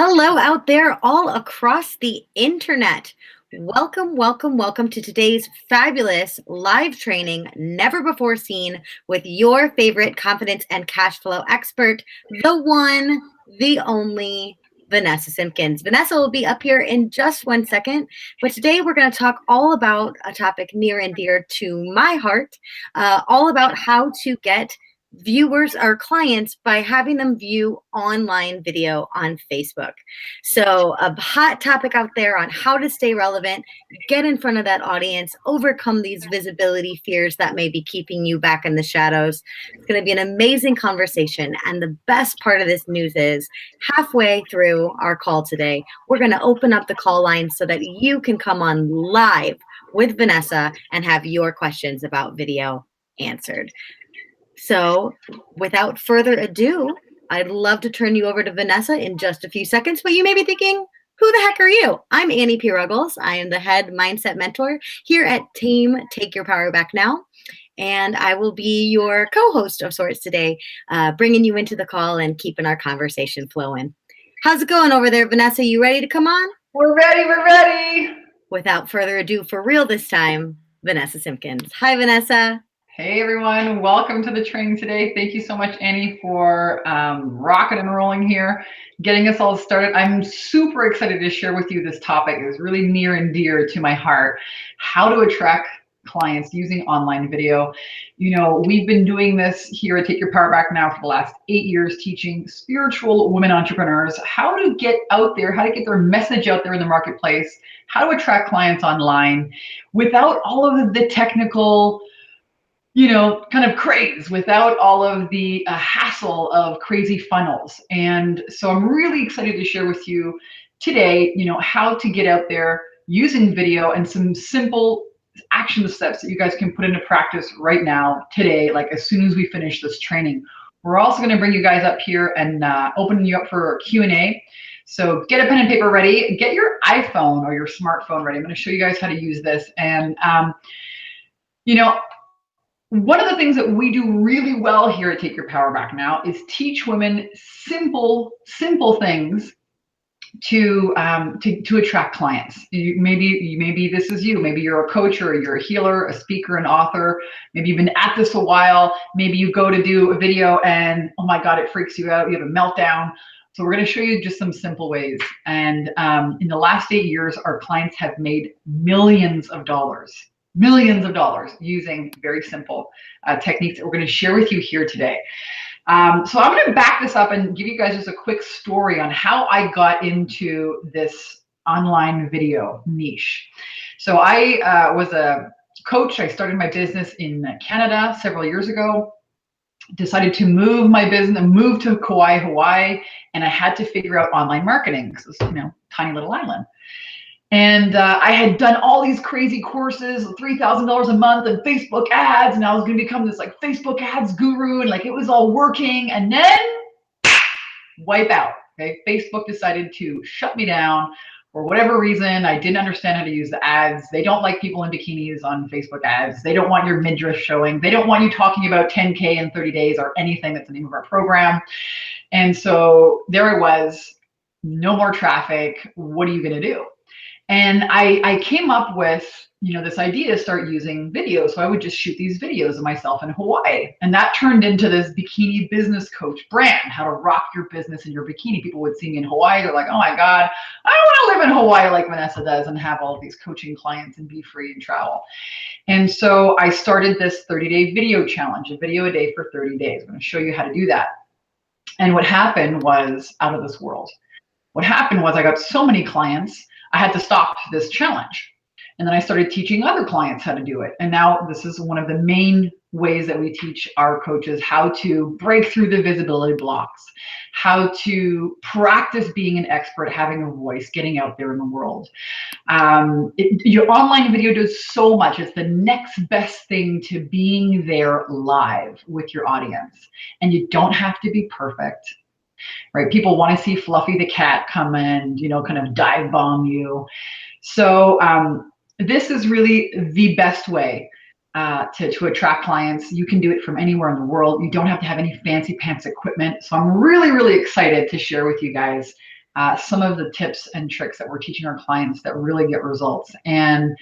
Hello out there all across the internet. Welcome, welcome, welcome to today's fabulous live training, never before seen, with your favorite confidence and cash flow expert, the one, the only, Vanessa Simpkins. Vanessa will be up here in just 1 second, but today we're going to talk all about a topic near and dear to my heart, all about how to get viewers or clients by having them view online video on Facebook. So a hot topic out there on how to stay relevant, get in front of that audience, overcome these visibility fears that may be keeping you back in the shadows. It's going to be an amazing conversation. And the best part of this news is halfway through our call today, we're going to open up the call line so that you can come on live with Vanessa and have your questions about video answered. So without further ado, I'd love to turn you over to Vanessa in just a few seconds, but you may be thinking, who the heck are you? I'm Annie P. Ruggles. I am the head mindset mentor here at Team Take Your Power Back Now. And I will be your co-host of sorts today, bringing you into the call and keeping our conversation flowing. How's it going over there, Vanessa? You ready to come on? We're ready. Without further ado, for real this time, Vanessa Simpkins. Hi, Vanessa. Hey everyone, welcome to the training today. Thank you so much, Annie, for rocking and rolling here, getting us all started. I'm super excited to share with you this topic. It's really near and dear to my heart, how to attract clients using online video. You know, we've been doing this here at Take Your Power Back Now for the last 8 years, teaching spiritual women entrepreneurs how to get out there, how to get their message out there in the marketplace, how to attract clients online without all of the technical, kind of craze, without all of the hassle of crazy funnels. And so I'm really excited to share with you today, how to get out there using video and some simple action steps that you guys can put into practice right now, today, like as soon as we finish this training. We're also going to bring you guys up here and open you up for Q&A. So get a pen and paper ready, get your iPhone or your smartphone ready. I'm going to show you guys how to use this. And, one of the things that we do really well here at Take Your Power Back Now is teach women simple things to attract clients. Maybe this is you. Maybe you're a coach or you're a healer, a speaker, an author. Maybe you've been at this a while. Maybe you go to do a video and, oh my God, it freaks you out. You have a meltdown. So we're going to show you just some simple ways. And in the last 8 years, our clients have made millions of dollars using very simple techniques that we're going to share with you here today. So I'm going to back this up and give you guys just a quick story on how I got into this online video niche. So I was a coach. I started my business in Canada several years ago, decided to move my business and move to Kauai, Hawaii, and I had to figure out online marketing because it's, tiny little island. And I had done all these crazy courses, $3,000 a month and Facebook ads, and I was going to become this like Facebook ads guru, and like it was all working, and then wipe out. Okay, Facebook decided to shut me down for whatever reason. I didn't understand how to use the ads. They don't like people in bikinis on Facebook ads. They don't want your midriff showing. They don't want you talking about 10K in 30 days or anything. That's the name of our program. And so there I was, no more traffic. What are you going to do? And I came up with, this idea to start using video. So I would just shoot these videos of myself in Hawaii. And that turned into this bikini business coach brand, how to rock your business in your bikini. People would see me in Hawaii. They're like, oh my God, I want to live in Hawaii like Vanessa does and have all of these coaching clients and be free and travel. And so I started this 30-day video challenge, a video a day for 30 days. I'm going to show you how to do that. And what happened was out of this world. What happened was I got so many clients, I had to stop this challenge. And then I started teaching other clients how to do it. And now this is one of the main ways that we teach our coaches how to break through the visibility blocks, how to practice being an expert, having a voice, getting out there in the world. Your online video does so much. It's the next best thing to being there live with your audience. And you don't have to be perfect. Right? People want to see Fluffy the cat come and, kind of dive bomb you. So this is really the best way to attract clients. You can do it from anywhere in the world. You don't have to have any fancy pants equipment. So I'm really, really excited to share with you guys some of the tips and tricks that we're teaching our clients that really get results. And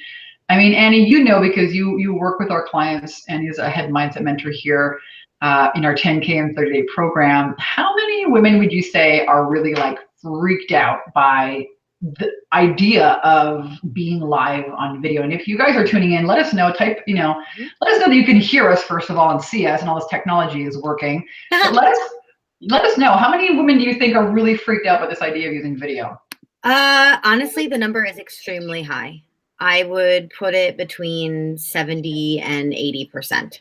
I mean, Annie, you know, because you work with our clients. Annie's a head mindset mentor here in our 10K and 30-day program. How many women would you say are really like freaked out by the idea of being live on video? And if you guys are tuning in, let us know. Type, you know, let us know that you can hear us first of all and see us, and all this technology is working. But let us know, how many women do you think are really freaked out by this idea of using video? Honestly, the number is extremely high. I would put it between 70 and 80%.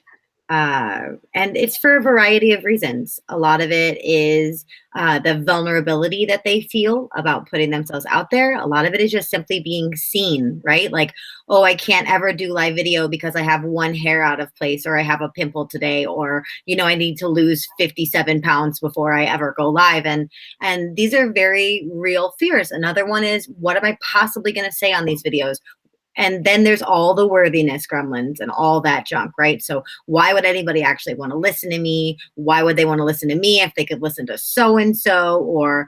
And it's for a variety of reasons. A lot of it is the vulnerability that they feel about putting themselves out there. A lot of it is just simply being seen, right? Like, oh, I can't ever do live video because I have one hair out of place, or I have a pimple today, or, you know, I need to lose 57 pounds before I ever go live. And these are very real fears. Another one is, what am I possibly going to say on these videos? And then there's all the worthiness gremlins and all that junk, right? So why would anybody actually want to listen to me? Why would they want to listen to me if they could listen to so-and-so? Or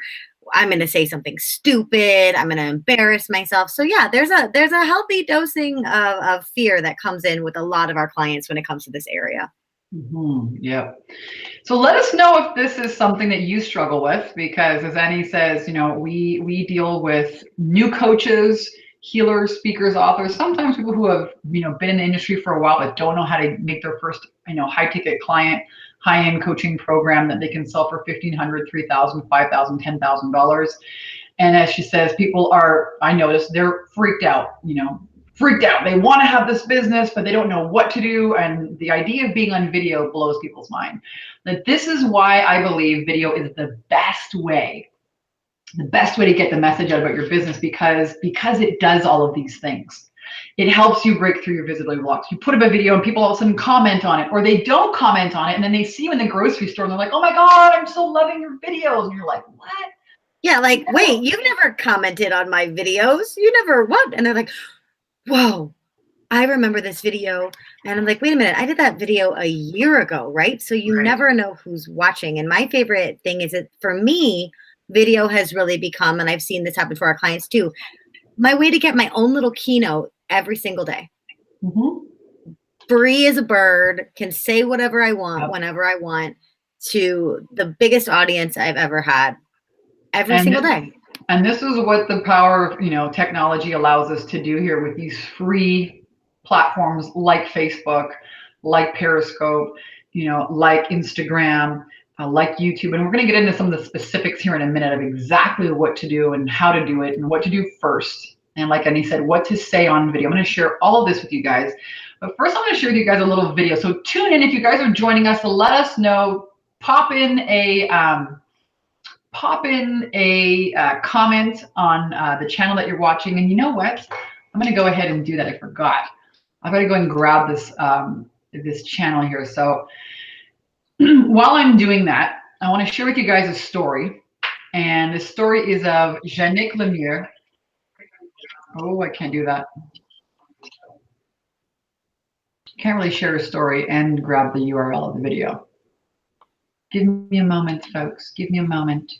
I'm going to say something stupid. I'm going to embarrass myself. So yeah, there's a healthy dosing of fear that comes in with a lot of our clients when it comes to this area. Yep. So let us know if this is something that you struggle with, because as Annie says, you know, we deal with new coaches, healers, speakers, authors, sometimes people who have, you know, been in the industry for a while but don't know how to make their first, you know, high ticket client, high-end coaching program that they can sell for $1,500, $3,000, $5,000, $10,000. And as she says, people are, I noticed, they're freaked out, you know, freaked out. They want to have this business, but they don't know what to do. And the idea of being on video blows people's mind. That this is why I believe video is the best way to get the message out about your business, because it does all of these things. It helps you break through your visibility blocks. You put up a video and people all of a sudden comment on it, or they don't comment on it, and then they see you in the grocery store and they're like, oh my God, I'm so loving your videos. And you're like, what? Yeah, like, wait, you've never commented on my videos. You never what? And they're like, whoa, I remember this video. And I'm like, wait a minute, I did that video a year ago, right? So you never know who's watching. And my favorite thing is that for me, video has really become, and I've seen this happen for our clients too, my way to get my own little keynote every single day. Free as a bird, can say whatever I want, whenever I want, to the biggest audience I've ever had every single day. And this is what the power of, you know, technology allows us to do here with these free platforms like Facebook, like Periscope, you know, like Instagram, like YouTube. And we're going to get into some of the specifics here in a minute of exactly what to do and how to do it and what to do first. And like Annie said, what to say on video. I'm going to share all of this with you guys. But first, I'm going to share with you guys a little video. So tune in if you guys are joining us. Let us know. Pop in a comment on the channel that you're watching. And you know what? I'm going to go ahead and do that. I forgot. I've got to go and grab this this channel here. So while I'm doing that, I want to share with you guys a story. And the story is of Yannick Lemieux. Oh, I can't do that. Can't really share a story and grab the URL of the video. Give me a moment, folks. Give me a moment.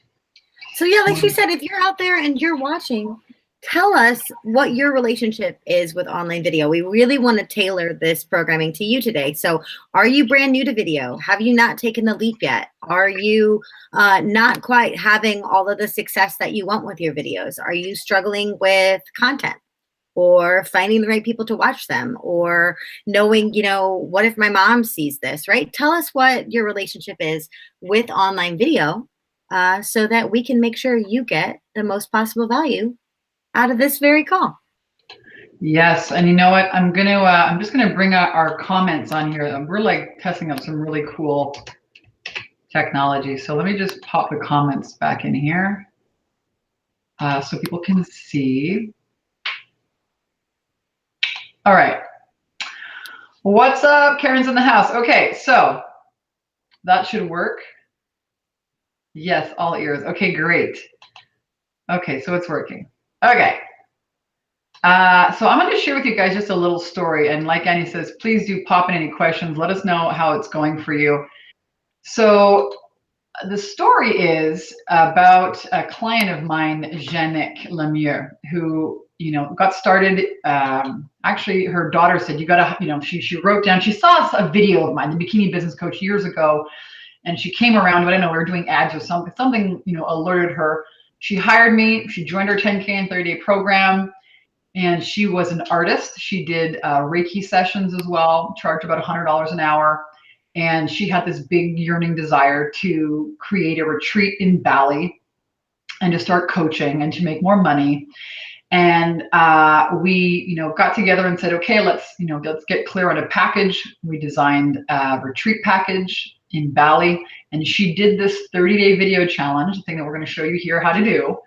So yeah, like she said, if you're out there and you're watching, tell us what your relationship is with online video. We really want to tailor this programming to you today. So are you brand new to video? Have you not taken the leap yet? Are you not quite having all of the success that you want with your videos? Are you struggling with content, or finding the right people to watch them, or knowing, you know, what if my mom sees this, right? Tell us what your relationship is with online video so that we can make sure you get the most possible value out of this very call. Yes, and you know what? I'm just gonna bring out our comments on here. We're like testing out some really cool technology. So let me just pop the comments back in here so people can see. All right. What's up? Karen's in the house. Okay, so that should work. Yes, all ears. Okay, great. Okay, so it's working. Okay. So I'm going to share with you guys just a little story. And like Annie says, please do pop in any questions. Let us know how it's going for you. So the story is about a client of mine, Jeannick Lemieux, who, you know, got started. Actually, her daughter said, you gotta, you know, she wrote down, she saw a video of mine, the Bikini Business Coach, years ago, and she came around, but I don't know, we were doing ads or something, you know, alerted her. She hired me, she joined her 10K and 30-day program, and she was an artist. She did Reiki sessions as well, charged about $100 an hour. And she had this big yearning desire to create a retreat in Bali and to start coaching and to make more money. And we, you know, got together and said, okay, let's get clear on a package. We designed a retreat package in Bali, and she did this 30-day video challenge, the thing that we're going to show you here how to do.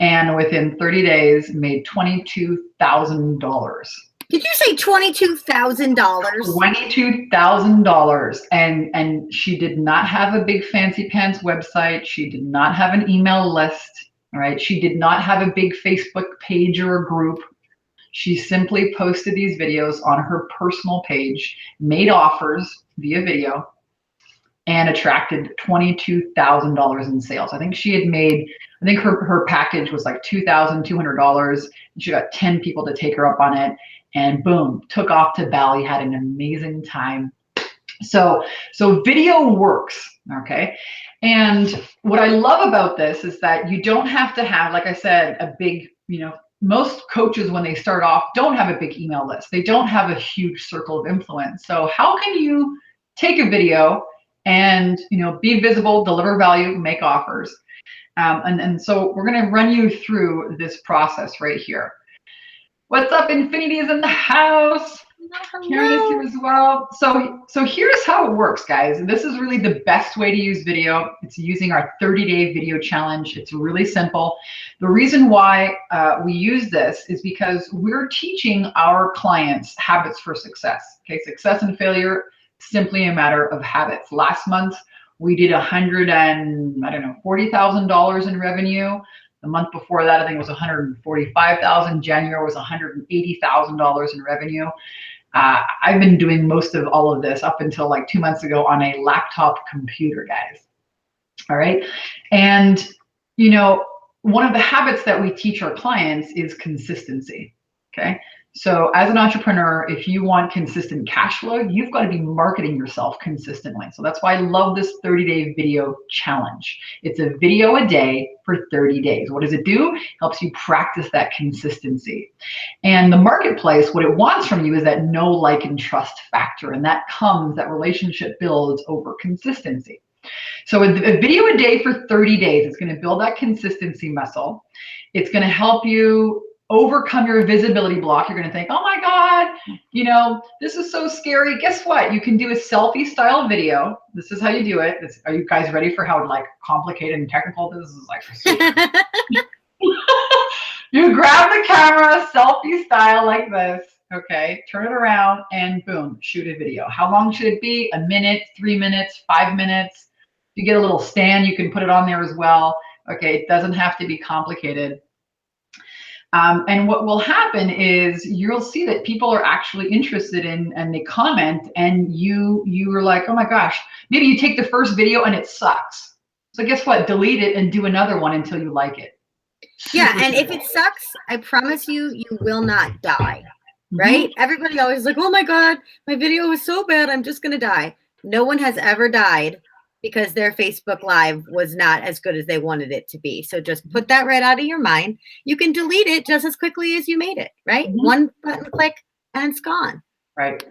And within 30 days, made $22,000. Did you say $22,000? $22,000. And she did not have a big fancy pants website. She did not have an email list, right? She did not have a big Facebook page or a group. She simply posted these videos on her personal page, made offers via video, and attracted $22,000 in sales. I think she had made, I think her package was like $2,200. And she got 10 people to take her up on it. And boom, took off to Bali, had an amazing time. So video works, okay? And what I love about this is that you don't have to have, like I said, a big, you know, most coaches when they start off don't have a big email list. They don't have a huge circle of influence. So how can you take a video and, you know, be visible, deliver value, make offers? And so we're gonna run you through this process right here. What's up, Infinity is in the house. Karen is here as well. So here's how it works, guys. And this is really the best way to use video. It's using our 30-day video challenge. It's really simple. The reason why we use this is because we're teaching our clients habits for success. Okay, success and failure, simply a matter of habits. Last month, we did $40,000 in revenue. The month before that, I think it was $145,000. January was $180,000 in revenue. I've been doing most of all of this up until like 2 months ago on a laptop computer, guys. All right. And, you know, one of the habits that we teach our clients is consistency. Okay. So as an entrepreneur, if you want consistent cash flow, you've got to be marketing yourself consistently. So that's why I love this 30-day video challenge. It's a video a day for 30 days. What does it do? Helps you practice that consistency. And the marketplace, what it wants from you is that know, like, and trust factor. And that relationship builds over consistency. So a video a day for 30 days, it's going to build that consistency muscle. It's going to help you overcome your visibility block. You're going to think, oh my God, you know, this is so scary. Guess what? You can do a selfie style video. This is how you do it. Are you guys ready for how like complicated and technical this is? Like, you grab the camera, selfie style like this. Okay, turn it around and boom, shoot a video. How long should it be? A minute, 3 minutes, 5 minutes. If you get a little stand, you can put it on there as well. Okay, it doesn't have to be complicated. And what will happen is you'll see that people are actually interested in, and they comment, and you are like, oh my gosh, maybe you take the first video and it sucks. So guess what? Delete it and do another one until you like it. Yeah, and if it sucks, I promise you, you will not die, right? Mm-hmm. Everybody always is like, oh my God, my video was so bad, I'm just gonna die. No one has ever died because their Facebook Live was not as good as they wanted it to be. So just put that right out of your mind. You can delete it just as quickly as you made it, right? Mm-hmm. One button click and it's gone. Right.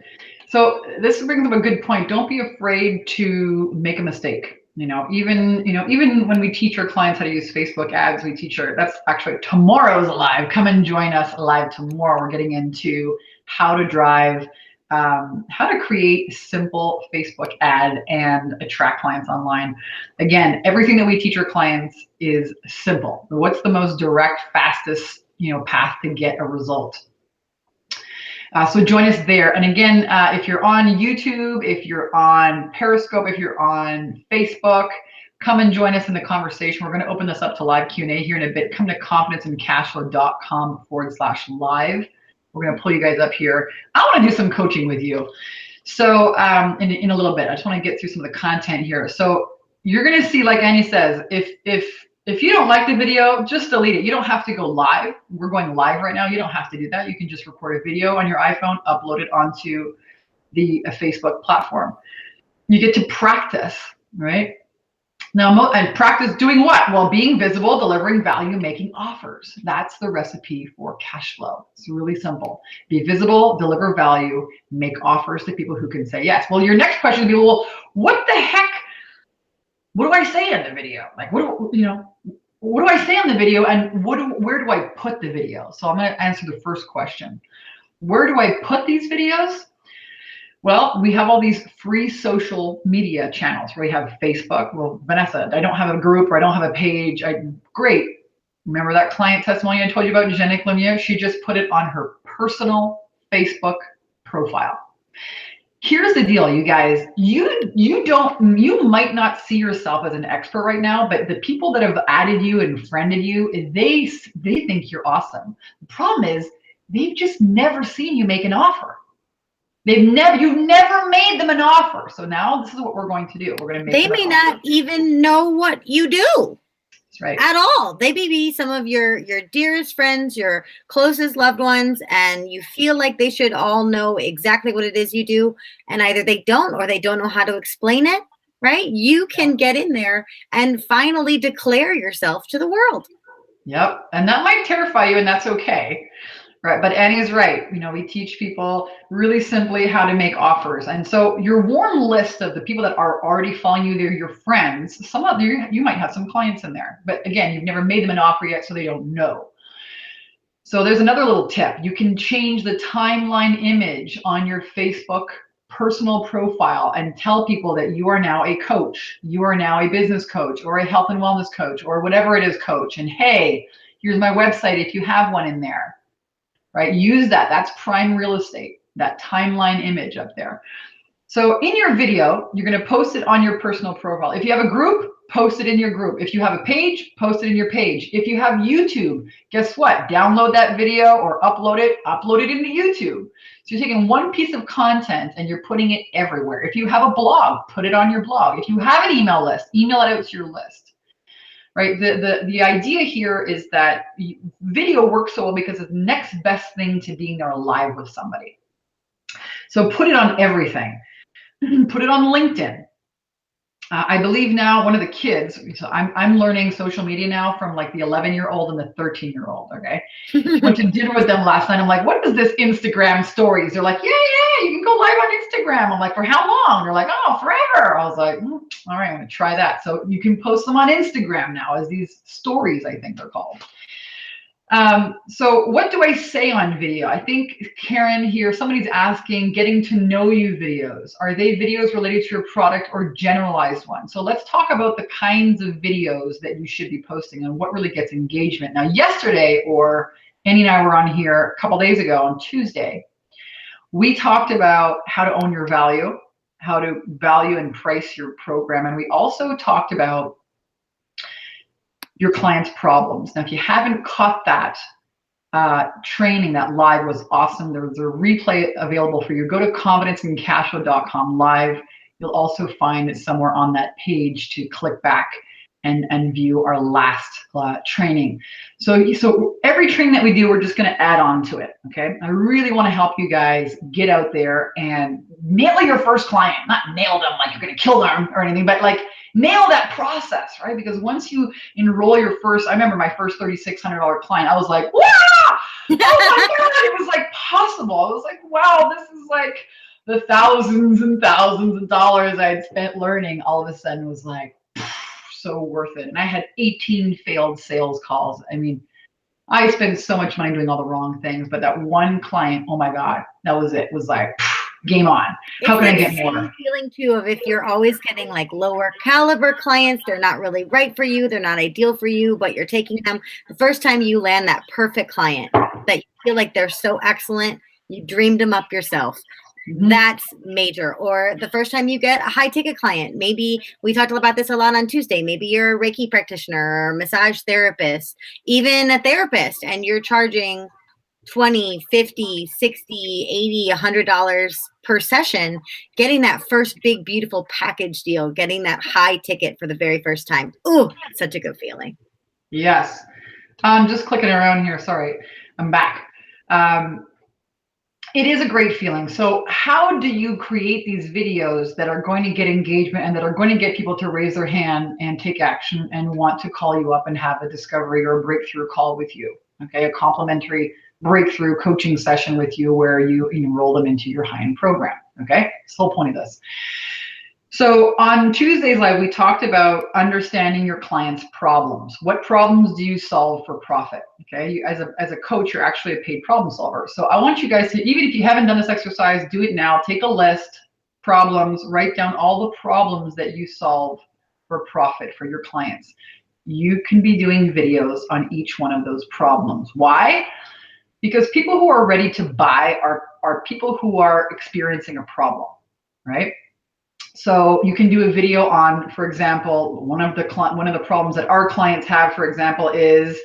So this brings up a good point. Don't be afraid to make a mistake. Even when we teach our clients how to use Facebook ads, that's actually tomorrow's live. Come and join us live tomorrow. We're getting into how to drive, how to create a simple Facebook ad and attract clients online. Again, everything that we teach our clients is simple. What's the most direct, fastest, path to get a result? So join us there. And again, if you're on YouTube, if you're on Periscope, if you're on Facebook, come and join us in the conversation. We're going to open this up to live Q&A here in a bit. Come to confidenceandcashflow.com/live. We're going to pull you guys up here. I want to do some coaching with you. So in a little bit, I just want to get through some of the content here. So you're going to see, like Annie says, if you don't like the video, just delete it. You don't have to go live. We're going live right now. You don't have to do that. You can just record a video on your iPhone, upload it onto the Facebook platform. You get to practice, right? Now, and practice doing what? Well, being visible, delivering value, making offers. That's the recipe for cash flow. It's really simple. Be visible, deliver value, make offers to people who can say yes. Well, your next question would be, well, what the heck? What do I say in the video? Like, what do I say in the video, and where do I put the video? So I'm going to answer the first question. Where do I put these videos? Well, we have all these free social media channels. We have Facebook. Well, Vanessa, I don't have a group, or I don't have a page. Great. Remember that client testimony I told you about, Jeanette Lemieux? She just put it on her personal Facebook profile. Here's the deal, you guys. You might not see yourself as an expert right now, but the people that have added you and friended you, they think you're awesome. The problem is they've just never seen you make an offer. You've never made them an offer. So now this is what we're going to do. We're going to make them an offer. They may not even know what you do. That's right. At all. They may be some of your dearest friends, your closest loved ones, and you feel like they should all know exactly what it is you do, and either they don't, or they don't know how to explain it, right? You can get in there and finally declare yourself to the world. Yep. And that might terrify you, and that's okay. Right, but Annie is right. We teach people really simply how to make offers. And so your warm list of the people that are already following you, they're your friends. Some of you might have some clients in there, but again, you've never made them an offer yet, so they don't know. So there's another little tip. You can change the timeline image on your Facebook personal profile and tell people that you are now a coach, you are now a business coach, or a health and wellness coach, or whatever it is, coach. And hey, here's my website if you have one in there. Right? Use that. That's prime real estate, that timeline image up there. So in your video, you're going to post it on your personal profile. If you have a group, post it in your group. If you have a page, post it in your page. If you have YouTube, guess what? Download that video or upload it into YouTube. So you're taking one piece of content and you're putting it everywhere. If you have a blog, put it on your blog. If you have an email list, email it out to your list. Right. The idea here is that video works so well because it's the next best thing to being there live with somebody. So put it on everything. Put it on LinkedIn. I believe now one of the kids, so I'm learning social media now from like the 11-year-old and the 13-year-old, okay? Went to dinner with them last night. I'm like, what is this Instagram stories? They're like, yeah, you can go live on Instagram. I'm like, for how long? They're like, oh, forever. I was like, all right, I'm gonna try that. So you can post them on Instagram now as these stories, I think they're called. So what do I say on video? I think Karen here, somebody's asking, getting to know you videos. Are they videos related to your product or generalized ones? So let's talk about the kinds of videos that you should be posting and what really gets engagement. Now, yesterday, or Annie and I were on here a couple days ago on Tuesday, we talked about how to own your value, how to value and price your program. And we also talked about your client's problems. Now, if you haven't caught that training, that live was awesome. There's a replay available for you. Go to confidenceandcashflow.com live. You'll also find it somewhere on that page to click back and view our last training. So every training that we do, we're just going to add on to it. Okay. I really want to help you guys get out there and nail your first client. Not nail them like you're going to kill them or anything, but like nail that process, right? Because once you enroll your first, I remember my first $3,600 client, I was like, wow! Oh my God, it was like possible. I was like, wow, this is like the thousands and thousands of dollars I had spent learning all of a sudden was like, so worth it. And I had 18 failed sales calls. I mean, I spent so much money doing all the wrong things, but that one client, oh my God, that was it. It was like, game on. How can I get more? Feeling too of if you're always getting like lower caliber clients, they're not really right for you, they're not ideal for you, but you're taking them. The first time you land that perfect client that you feel like they're so excellent, you dreamed them up yourself. That's major. Or the first time you get a high ticket client, maybe we talked about this a lot on Tuesday. Maybe you're a Reiki practitioner or massage therapist, even a therapist, and you're charging 20, 50, 60, 80, $100 per session, getting that first big, beautiful package deal, getting that high ticket for the very first time. Ooh, such a good feeling. Yes. I'm just clicking around here. Sorry, I'm back. It is a great feeling. So how do you create these videos that are going to get engagement and that are going to get people to raise their hand and take action and want to call you up and have a discovery or a breakthrough call with you? Okay, a complimentary breakthrough coaching session with you where you enroll them into your high-end program. Okay, that's the whole point of this. So on Tuesday's Live, we talked about understanding your clients' problems. What problems do you solve for profit? Okay, as a coach, you're actually a paid problem solver. So I want you guys to, even if you haven't done this exercise, do it now. Take a list, problems, write down all the problems that you solve for profit for your clients. You can be doing videos on each one of those problems. Why? Because people who are ready to buy are people who are experiencing a problem, right? So you can do a video on, for example, one of the problems that our clients have, for example, is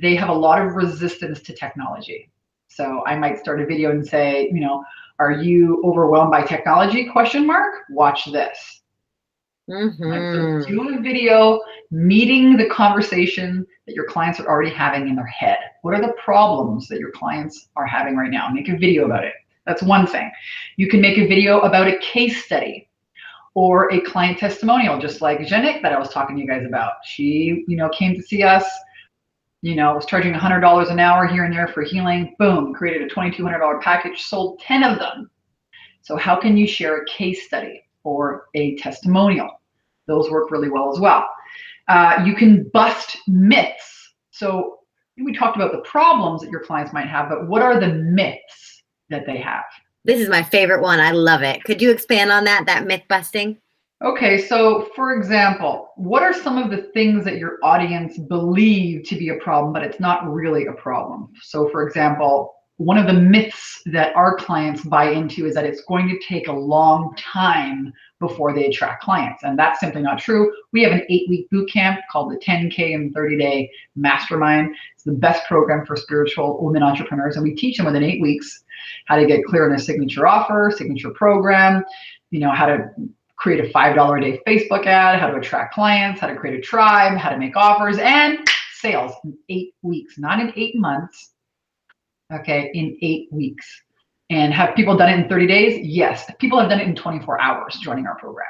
they have a lot of resistance to technology. So I might start a video and say, are you overwhelmed by technology? Question mark. Watch this. Right? So do a video meeting the conversation that your clients are already having in their head. What are the problems that your clients are having right now? Make a video about it. That's one thing. You can make a video about a case study or a client testimonial, just like Janik that I was talking to you guys about. She, came to see us, was charging $100 an hour here and there for healing. Boom, created a $2,200 package, sold 10 of them. So how can you share a case study or a testimonial? Those work really well as well. You can bust myths. So we talked about the problems that your clients might have, but what are the myths that they have? This is my favorite one. I love it. Could you expand on that myth busting? Okay, so for example, what are some of the things that your audience believe to be a problem, but it's not really a problem? So for example, one of the myths that our clients buy into is that it's going to take a long time before they attract clients. And that's simply not true. We have an 8-week boot camp called the 10K and 30-day Mastermind. It's the best program for spiritual women entrepreneurs. And we teach them within 8 weeks how to get clear on a signature offer, signature program, how to create a $5 a day Facebook ad, how to attract clients, how to create a tribe, how to make offers, and sales in 8 weeks, not in 8 months, okay, in 8 weeks. And have people done it in 30 days? Yes. People have done it in 24 hours joining our program.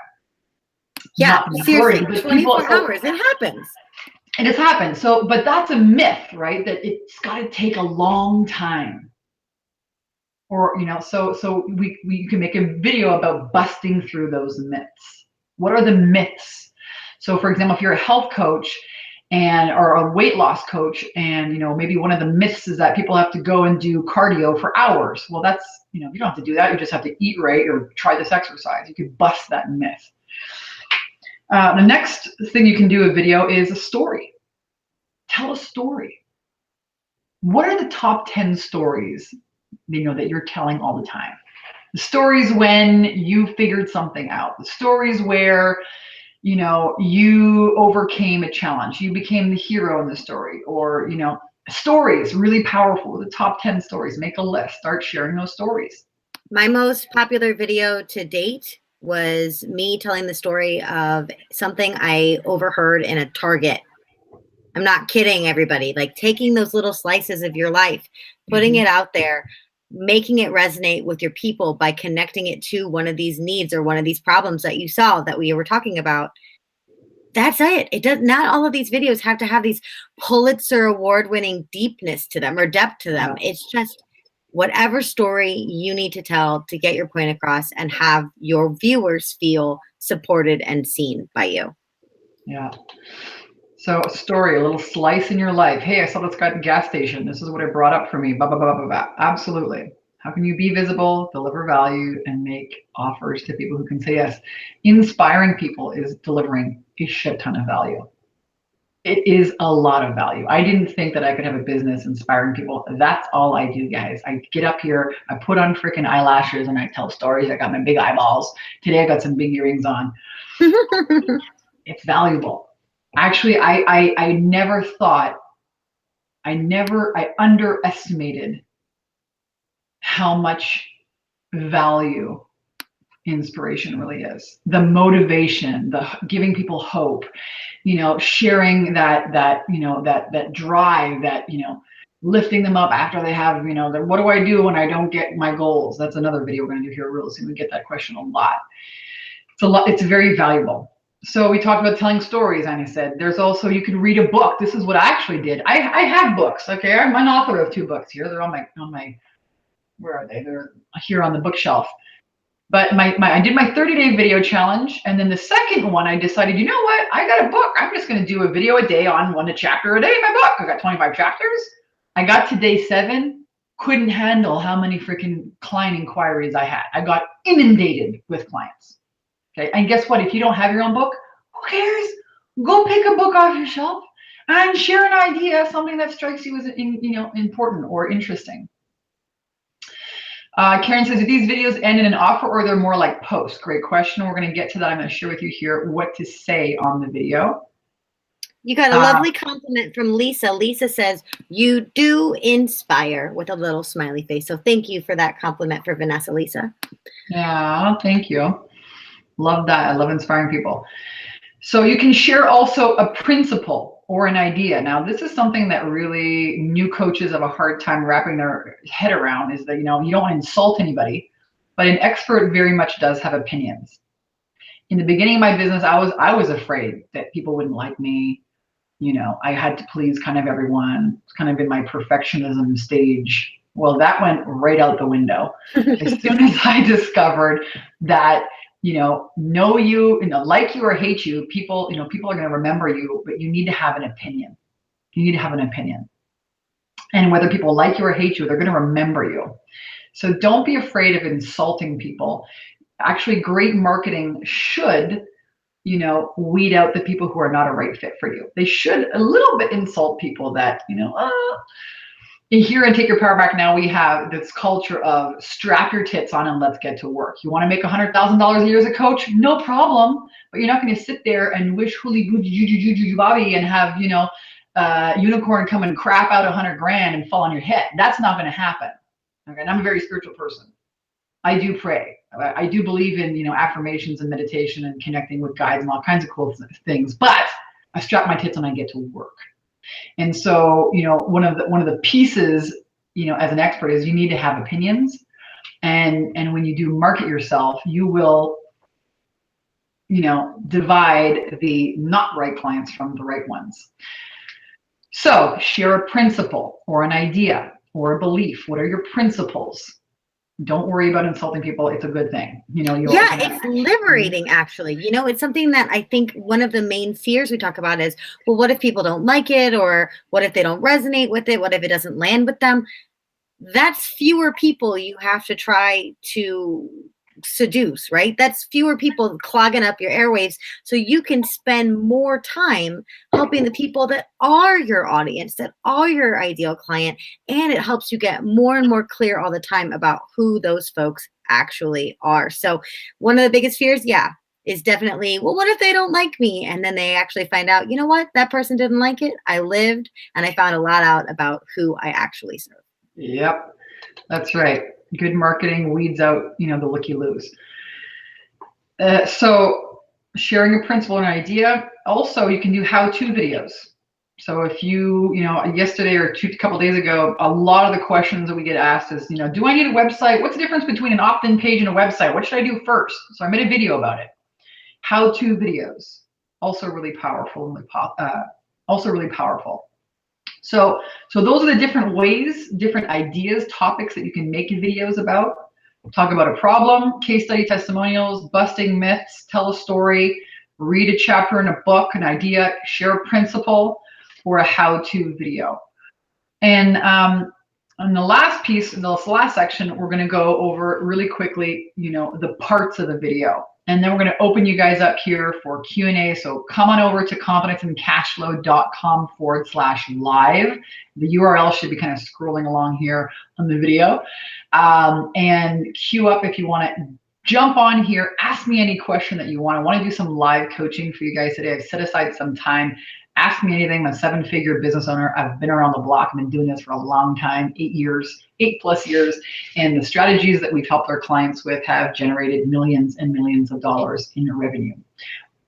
Yeah, seriously, 24 hours, it happens. It has happened. So, but that's a myth, right? That it's got to take a long time. Or, so we can make a video about busting through those myths. What are the myths? So for example, if you're a health coach or a weight loss coach, and maybe one of the myths is that people have to go and do cardio for hours. Well, that's, you don't have to do that. You just have to eat right or try this exercise. You could bust that myth. The next thing you can do a video is a story. Tell a story. What are the top 10 stories that you're telling all the time? The stories when you figured something out. The stories where you overcame a challenge. You became the hero in the story. Or stories, really powerful. The top 10 stories. Make a list. Start sharing those stories. My most popular video to date was me telling the story of something I overheard in a Target. I'm not kidding, everybody. Like taking those little slices of your life, putting it out there, making it resonate with your people by connecting it to one of these needs or one of these problems that you saw that we were talking about. That's it. It does not all of these videos have to have these Pulitzer award-winning deepness to them or depth to them. Yeah. It's just whatever story you need to tell to get your point across and have your viewers feel supported and seen by you. Yeah. So a story, a little slice in your life. Hey, I saw this guy at the gas station. This is what it brought up for me. Blah, blah, blah, blah, blah. Absolutely. How can you be visible, deliver value, and make offers to people who can say yes? Inspiring people is delivering a shit ton of value. It is a lot of value. I didn't think that I could have a business inspiring people. That's all I do, guys. I get up here, I put on freaking eyelashes, and I tell stories. I got my big eyeballs. Today I got some big earrings on. It's valuable. Actually, I never thought, I underestimated how much value inspiration really is. The motivation, the giving people hope, sharing that drive, that, lifting them up after they have, what do I do when I don't get my goals? That's another video we're going to do here real soon. We get that question a lot. It's very valuable. So we talked about telling stories, and I said there's also, you can read a book. This is what I actually did. I have books. Okay, I'm an author of 2 books here. They're on my where are they? They're here on the bookshelf. But I did my 30-day video challenge, and then the second one I decided, you know what? I got a book. I'm just going to do a video a day on 1 chapter a day in my book. I got 25 chapters. I got to day 7, couldn't handle how many freaking client inquiries I had. I got inundated with clients. Okay, and guess what? If you don't have your own book, who cares? Go pick a book off your shelf and share an idea, something that strikes you as important or interesting. Karen says, do these videos end in an offer, or they're more like posts? Great question. We're going to get to that. I'm going to share with you here what to say on the video. You got a lovely compliment from Lisa. Lisa says, you do inspire, with a little smiley face. So thank you for that compliment for Vanessa, Lisa. Yeah, thank you. Love that. I love inspiring people. So you can share also a principle or an idea. Now, this is something that really new coaches have a hard time wrapping their head around, is that, you don't want to insult anybody, but an expert very much does have opinions. In the beginning of my business, I was afraid that people wouldn't like me. I had to please kind of everyone. It's kind of in my perfectionism stage. Well, that went right out the window. As soon as I discovered that, know you, like you or hate you, people are going to remember you, but you need to have an opinion. You need to have an opinion. And whether people like you or hate you, they're going to remember you. So don't be afraid of insulting people. Actually, great marketing should, weed out the people who are not a right fit for you. They should a little bit insult people that, here in Take Your Power Back Now, we have this culture of strap your tits on and let's get to work. You want to make $100,000 a year as a coach? No problem. But you're not going to sit there and wish hooly booty bobby and have, unicorn come and crap out 100 grand and fall on your head. That's not going to happen. Okay, and I'm a very spiritual person. I do pray. I do believe in, affirmations and meditation and connecting with guides and all kinds of cool things. But I strap my tits and I get to work. And so, one of the pieces, as an expert, is you need to have opinions. And when you do market yourself, you will, divide the not right clients from the right ones. So share a principle or an idea or a belief. What are your principles? Don't worry about insulting people. It's a good thing. It's liberating, actually. It's something that I think one of the main fears we talk about is, well, what if people don't like it? Or what if they don't resonate with it? What if it doesn't land with them? That's fewer people you have to try to seduce, right? That's fewer people clogging up your airwaves, so you can spend more time helping the people that are your audience, that are your ideal client, and it helps you get more and more clear all the time about who those folks actually are. So one of the biggest fears, is definitely, well, what if they don't like me? And then they actually find out, you know what, that person didn't like it. I lived and I found a lot out about who I actually serve. Yep, that's right. Good marketing weeds out, the looky-loos. So sharing a principle and idea. Also, you can do how-to videos. So if you, yesterday or a couple days ago, a lot of the questions that we get asked is, do I need a website? What's the difference between an opt-in page and a website? What should I do first? So I made a video about it. How-to videos, also really powerful. So those are the different ways, different ideas, topics that you can make videos about. Talk about a problem, case study testimonials, busting myths, tell a story, read a chapter in a book, an idea, share a principle, or a how-to video. And on the last piece, in this last section, we're going to go over really quickly, the parts of the video. And then we're going to open you guys up here for Q&A. So come on over to confidenceandcashflow.com/live. The URL should be kind of scrolling along here on the video. And queue up if you want to jump on here. Ask me any question that you want. I want to do some live coaching for you guys today. I've set aside some time. ask me anything. I'm a 7-figure business owner. I've been around the block. I've been doing this for a long time, 8+ years. And the strategies that we've helped our clients with have generated millions and millions of dollars in revenue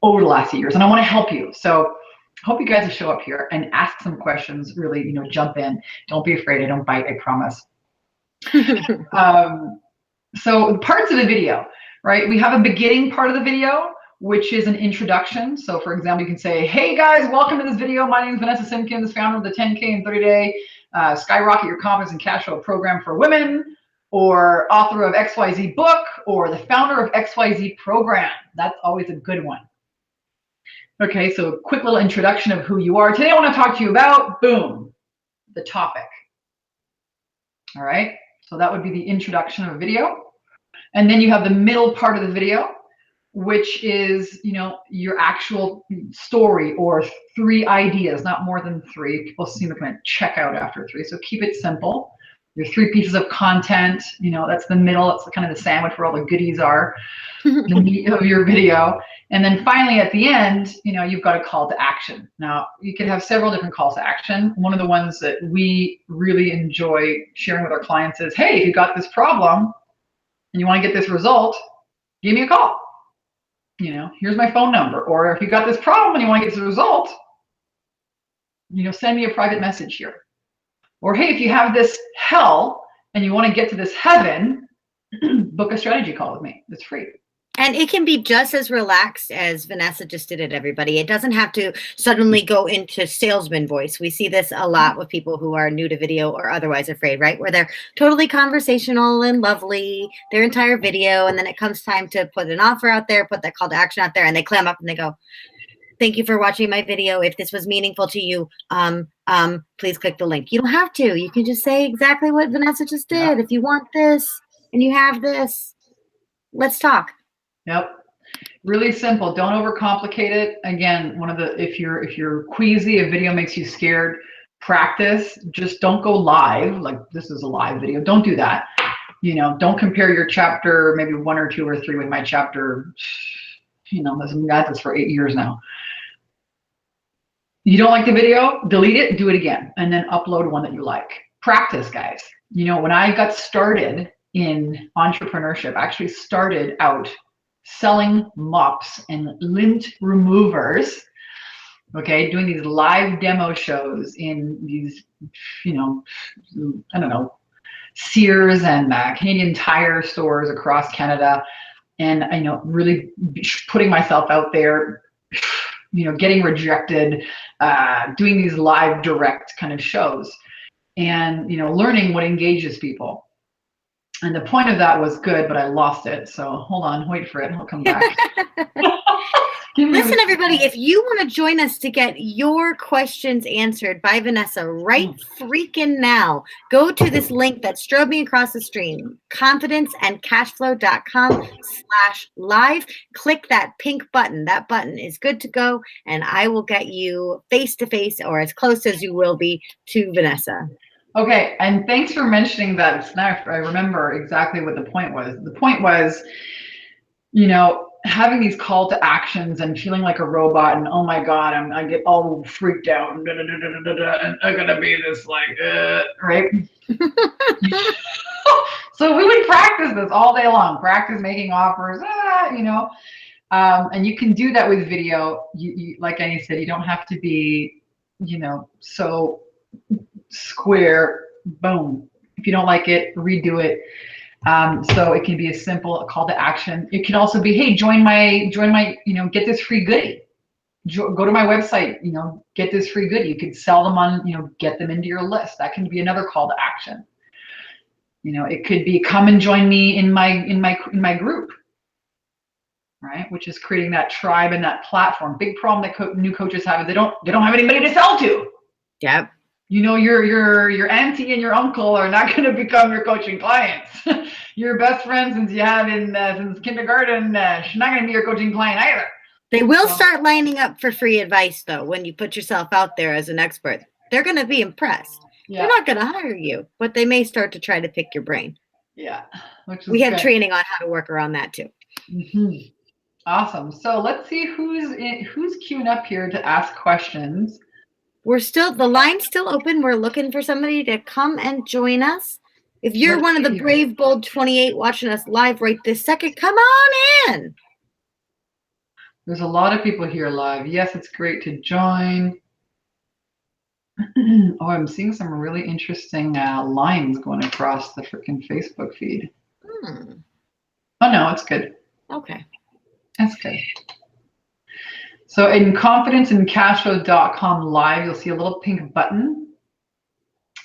over the last 8 years. And I want to help you. So I hope you guys will show up here and ask some questions. Really, jump in. Don't be afraid. I don't bite, I promise. So parts of the video, right? We have a beginning part of the video, which is an introduction. So for example, you can say, hey guys, welcome to this video. My name is Vanessa Simpkins, founder of the 10K and 30-day Skyrocket Your Confidence and Cashflow program for women, or author of XYZ book, or the founder of XYZ program. That's always a good one. Okay, so a quick little introduction of who you are. Today I want to talk to you about, boom, the topic. All right, so that would be the introduction of a video. And then you have the middle part of the video, which is, your actual story, or 3 ideas, not more than 3. People seem to kind of check out after 3, so keep it simple. Your 3 pieces of content, that's the middle. That's kind of the sandwich where all the goodies are, the meat of your video. And then finally at the end, you've got a call to action. Now, you can have several different calls to action. One of the ones that we really enjoy sharing with our clients is, hey, if you got this problem and you want to get this result, give me a call. Here's my phone number. Or if you got this problem and you want to get this result, send me a private message here. Or hey, if you have this hell and you want to get to this heaven, book a strategy call with me. It's free. And it can be just as relaxed as Vanessa just did it, everybody. It doesn't have to suddenly go into salesman voice. We see this a lot with people who are new to video or otherwise afraid, right? Where they're totally conversational and lovely their entire video. And then it comes time to put an offer out there, put that call to action out there, and they clam up and they go, thank you for watching my video. If this was meaningful to you, please click the link. You don't have to. You can just say exactly what Vanessa just did. If you want this and you have this, let's talk. Yep. Really simple. Don't overcomplicate it. Again, if you're queasy, a video makes you scared, practice. Just don't go live. Like this is a live video. Don't do that. Don't compare your chapter, maybe 1 or 2 or 3 with my chapter. I've got this for 8 years now. You don't like the video, delete it, do it again, and then upload one that you like. Practice, guys. When I got started in entrepreneurship, I actually started out selling mops and lint removers, okay, doing these live demo shows in these, I don't know, Sears and Canadian Tire stores across Canada. And really putting myself out there, getting rejected, doing these live direct kind of shows, and learning what engages people. And the point of that was good, but I lost it. So hold on, wait for it. I'll come back. Listen, everybody, if you want to join us to get your questions answered by Vanessa right freaking now, go to this link that's strobing across the screen, confidenceandcashflow.com/live. Click that pink button. That button is good to go, and I will get you face-to-face, or as close as you will be, to Vanessa. Okay, and thanks for mentioning that. Now I remember exactly what the point was. The point was, having these call to actions and feeling like a robot, and oh my God, I get all freaked out, and I'm gonna be this right? So we would practice this all day long. Practice making offers, and you can do that with video. You like Annie said, you don't have to be, so square. Boom. If you don't like it, redo it. So it can be a simple call to action. It can also be, hey, join my, get this free goodie. Go to my website, get this free goodie. You could sell them on, get them into your list. That can be another call to action. It could be, come and join me in my group, right? Which is creating that tribe and that platform. Big problem that new coaches have is they don't have anybody to sell to. Yep. Your auntie and your uncle are not going to become your coaching clients. Your best friend since you had since kindergarten, she's not going to be your coaching client either. They will start lining up for free advice, though, when you put yourself out there as an expert. They're going to be impressed. Yeah. They're not going to hire you, but they may start to try to pick your brain. Yeah. We have training on how to work around that, too. Mm-hmm. Awesome. So let's see who's queuing up here to ask questions. the line's still open. We're looking for somebody to come and join us. If you're one of the brave, bold 28 watching us live right this second, come on in. There's a lot of people here live. Yes, it's great to join. Oh, I'm seeing some really interesting lines going across the freaking Facebook feed. Oh, no, it's good. Okay. That's good. So in confidenceincashflow.com live, you'll see a little pink button,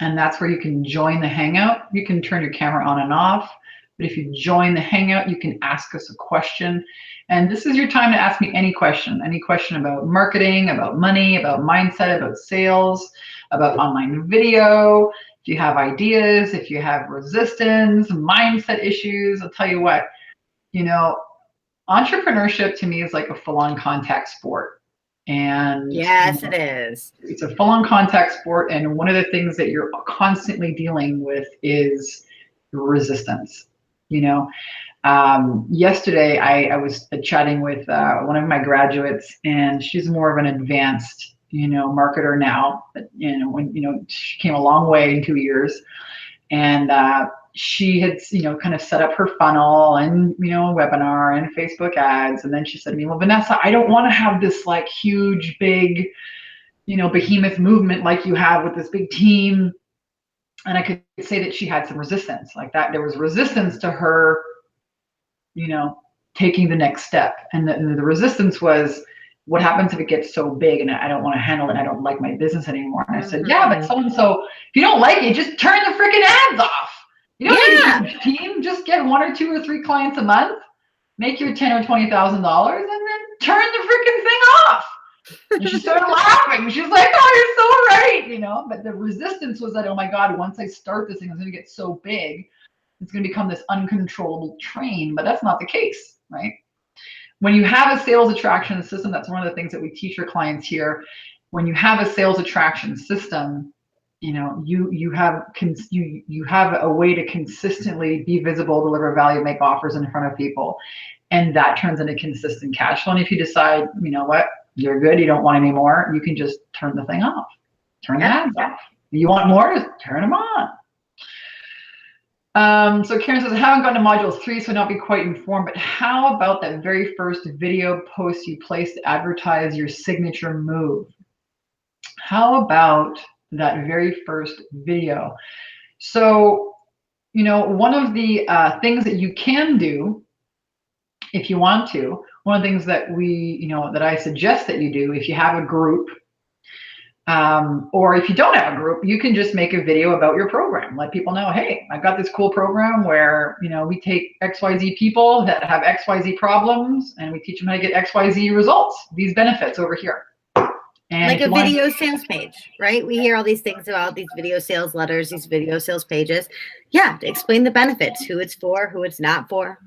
and that's where you can join the Hangout. You can turn your camera on and off, but if you join the Hangout, you can ask us a question. And this is your time to ask me any question about marketing, about money, about mindset, about sales, about online video. If you have ideas, if you have resistance, mindset issues, I'll tell you what, you know, entrepreneurship to me is like a full-on contact sport. And yes, it is. It's a full-on contact sport, and one of the things that you're constantly dealing with is resistance. Yesterday I was chatting with one of my graduates, and she's more of an advanced marketer now. She came a long way in 2 years, and she had kind of set up her funnel and webinar and Facebook ads, and then she said to me, well, Vanessa, I don't want to have this like huge big behemoth movement like you have with this big team. And I could say that she had some resistance like that. There was resistance to her taking the next step, and the resistance was, what happens if it gets so big and I don't want to handle it, I don't like my business anymore? And I said, yeah, but so-and-so, if you don't like it, just turn the freaking ads off. You don't need a huge team. Just get 1 or 2 or 3 clients a month, make your $10,000 or $20,000, and then turn the freaking thing off. And she started laughing. She's like, oh, you're so right, But the resistance was that, oh my God, once I start this thing, it's going to get so big, it's going to become this uncontrollable train. But that's not the case, right? When you have a sales attraction system, that's one of the things that we teach our clients here. When you have a sales attraction system, you have a way to consistently be visible, deliver value, make offers in front of people, and that turns into consistent cash flow. And if you decide, you know what, you're good, you don't want any more, you can just turn the thing off, turn the ads off. If you want more, just turn them on. So Karen says, I haven't gotten to module 3, so not be quite informed, but how about that very first video post you placed to advertise your signature move? How about that very first video? So, one of the things that you can do if you want to, one of the things that that I suggest that you do if you have a group, or if you don't have a group, you can just make a video about your program. Let people know, hey, I've got this cool program where, we take XYZ people that have XYZ problems and we teach them how to get XYZ results, these benefits over here. And like a video sales page, right? We hear all these things about these video sales letters, these video sales pages. Yeah, to explain the benefits, who it's for, who it's not for.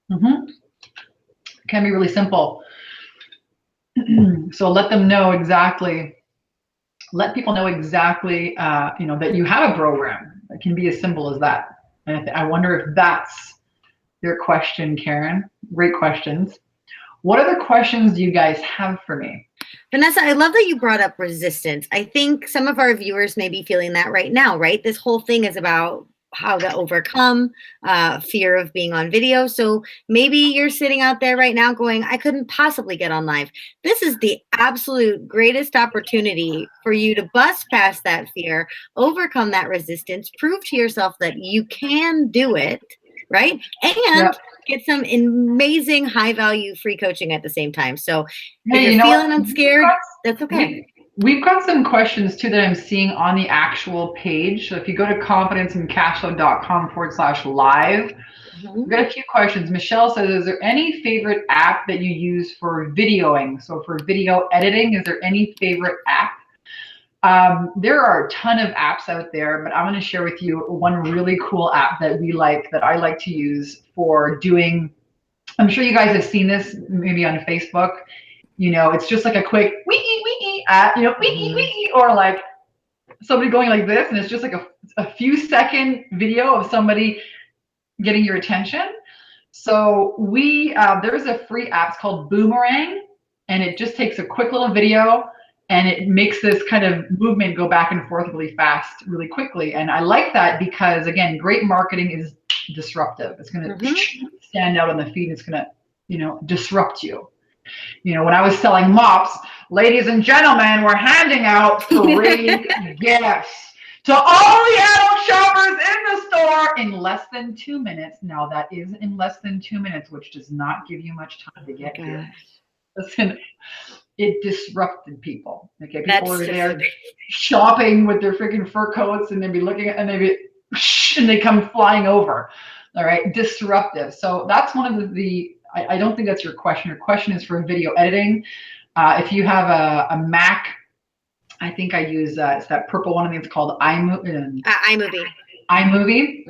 It can be really simple. So let them know exactly, let people know exactly, that you have a program. It can be as simple as that. And I wonder if that's your question, Karen. Great questions. What other questions do you guys have for me? Vanessa, I love that you brought up resistance. I think some of our viewers may be feeling that right now, right? This whole thing is about how to overcome fear of being on video. So maybe you're sitting out there right now going, I couldn't possibly get on live. This is the absolute greatest opportunity for you to bust past that fear, overcome that resistance, prove to yourself that you can do it, right? And get some amazing high value free coaching at the same time. So if you're feeling unscared, that's okay. We've got some questions too that I'm seeing on the actual page. So if you go to confidenceincashflow.com/live, we've got a few questions. Michelle says, is there any favorite app that you use for videoing? So for video editing, is there any favorite app? There are a ton of apps out there, but I'm going to share with you one really cool app that I like to use for doing, I'm sure you guys have seen this maybe on Facebook. It's just like a quick wee, or like somebody going like this, and it's just like a few second video of somebody getting your attention. So there's a free app, it's called Boomerang, and it just takes a quick little video, and it makes this kind of movement go back and forth really fast, really quickly. And I like that because, again, great marketing is disruptive. It's going to stand out on the feed. It's going to, you know, disrupt you. You know, when I was selling mops, ladies and gentlemen, we're handing out free gifts to all the adult shoppers in the store in less than 2 minutes. Now that is in less than 2 minutes, which does not give you much time to get here. Listen, it disrupted people. Okay, people were there shopping with their freaking fur coats, and they'd be looking at, and and they come flying over. All right, disruptive. So that's one of the I don't think that's your question. Your question is for video editing. If you have a Mac, I think I use it's that purple one. I think it's called iMovie. iMovie.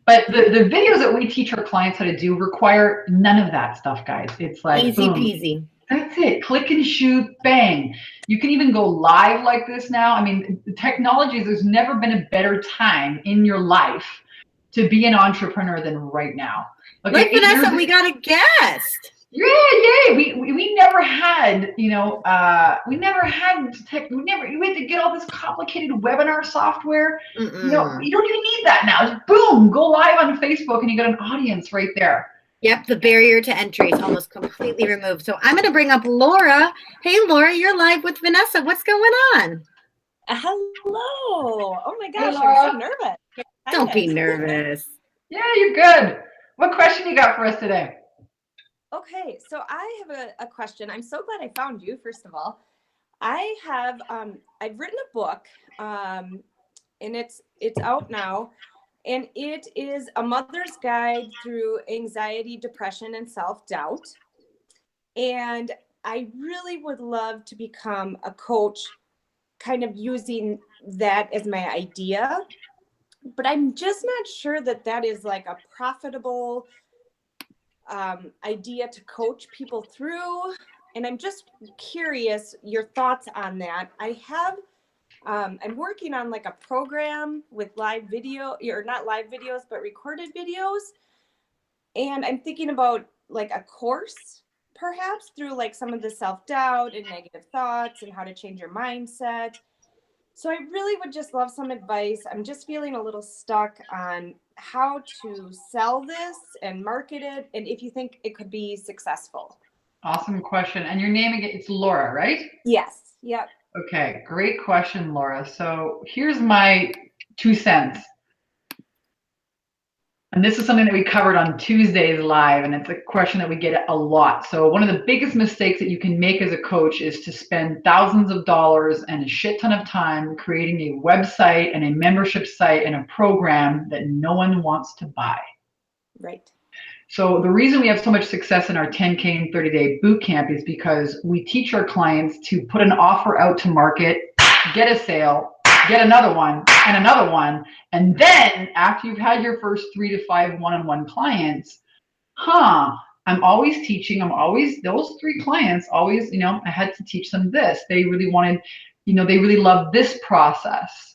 But the videos that we teach our clients how to do require none of that stuff, guys. It's like easy peasy. That's it. Click and shoot, bang. You can even go live like this now. I mean, the technology, there's never been a better time in your life to be an entrepreneur than right now. Okay, like Vanessa, we got a guest. Yeah. We never had, you know, we had to get all this complicated webinar software. You know, you don't even need that now. Just boom, go live on Facebook and you got an audience right there. Yep, the barrier to entry is almost completely removed. So I'm going to bring up Laura. Hey, Laura, you're live with Vanessa. What's going on? Hello. Oh my gosh, I'm so nervous. Don't be nervous. Yeah, you're good. What question you got for us today? Okay, so I have a question. I'm so glad I found you, first of all. I have I've written a book, and it's out now. And it is a mother's guide through anxiety, depression, and self-doubt. And I really would love to become a coach, kind of using that as my idea. But I'm just not sure that that is like a profitable idea to coach people through. And I'm just curious your thoughts on that. I have I'm working on like a program with live video, or not live videos, but recorded videos. And I'm thinking about like a course, perhaps through like some of the self-doubt and negative thoughts and how to change your mindset. So I really would just love some advice. I'm just feeling a little stuck on how to sell this and market it, and if you think it could be successful. Awesome question. And your name again, it's Laura, right? Yes. Yep. Okay, great question, Laura. So here's my 2 cents. And this is something that we covered on Tuesdays live, and it's a question that we get a lot. So one of the biggest mistakes that you can make as a coach is to spend thousands of dollars and a shit ton of time creating a website and a membership site and a program that no one wants to buy. Right. So the reason we have so much success in our 10K and 30-day bootcamp is because we teach our clients to put an offer out to market, get a sale, get another one, and then after you've had your first 3 to 5 one-on-one clients, I'm always teaching, those 3 clients always, you know, I had to teach them this. They really wanted, you know, they really love this process.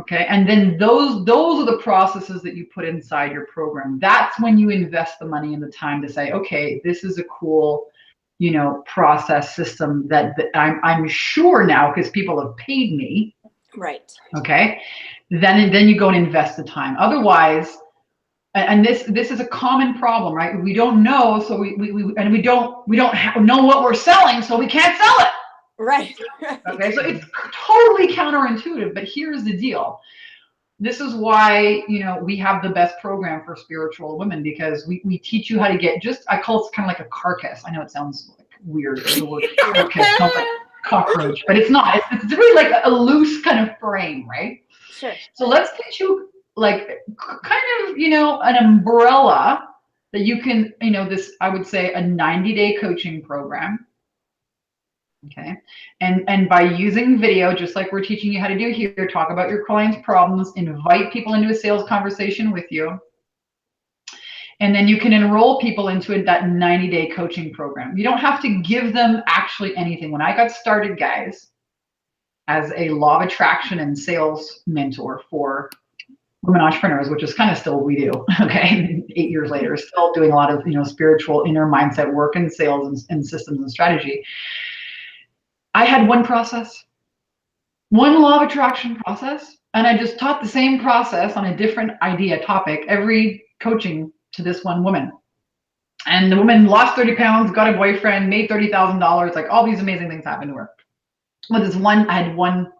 Okay, and then those are the processes that you put inside your program. That's when you invest the money and the time to say, okay, this is a cool, you know, process system that I'm sure now, because people have paid me. Right. Okay, then you go and invest the time. Otherwise, and this is a common problem, right? We don't know, so we don't know what we're selling, so we can't sell it. Right. Okay, so it's totally counterintuitive, but here's the deal. This is why, you know, we have the best program for spiritual women, because we teach you how to get I call it kind of like a carcass. I know it sounds like weird, the word carcass sounds like cockroach, but it's not. It's really like a loose kind of frame, right? Sure. So let's teach you like kind of, you know, an umbrella that you can, you know, this, I would say a 90-day coaching program. Okay, and by using video, just like we're teaching you how to do here, talk about your clients' problems, invite people into a sales conversation with you, and then you can enroll people into that 90-day coaching program. You don't have to give them actually anything. When I got started, guys, as a law of attraction and sales mentor for women entrepreneurs, which is kind of still what we do, okay, 8 years later, still doing a lot of, you know, spiritual inner mindset work and sales and systems and strategy. I had one process, one law of attraction process, and I just taught the same process on a different idea topic every coaching to this one woman. And the woman lost 30 pounds, got a boyfriend, made $30,000, like all these amazing things happened to her. With this one, I had one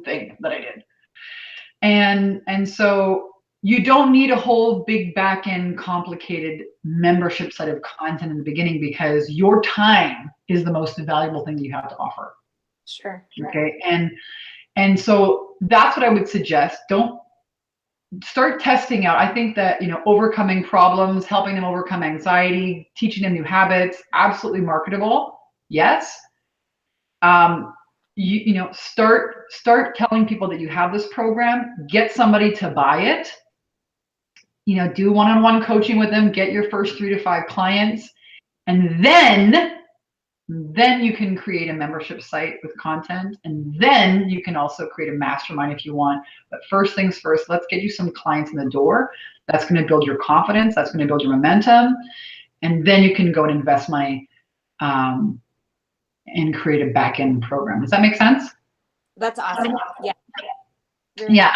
thing that I did. And so you don't need a whole big back-end complicated membership set of content in the beginning, because your time is the most valuable thing that you have to offer. Sure. Okay. And so that's what I would suggest. Don't start testing out. I think that, overcoming problems, helping them overcome anxiety, teaching them new habits, absolutely marketable. Yes. Start telling people that you have this program, get somebody to buy it, do one-on-one coaching with them, get your first 3 to 5 clients, and then you can create a membership site with content, and then you can also create a mastermind if you want. But first things first, let's get you some clients in the door. That's going to build your confidence. That's going to build your momentum. And then you can go and invest money and create a back-end program. Does that make sense? That's awesome. Yeah. Yeah.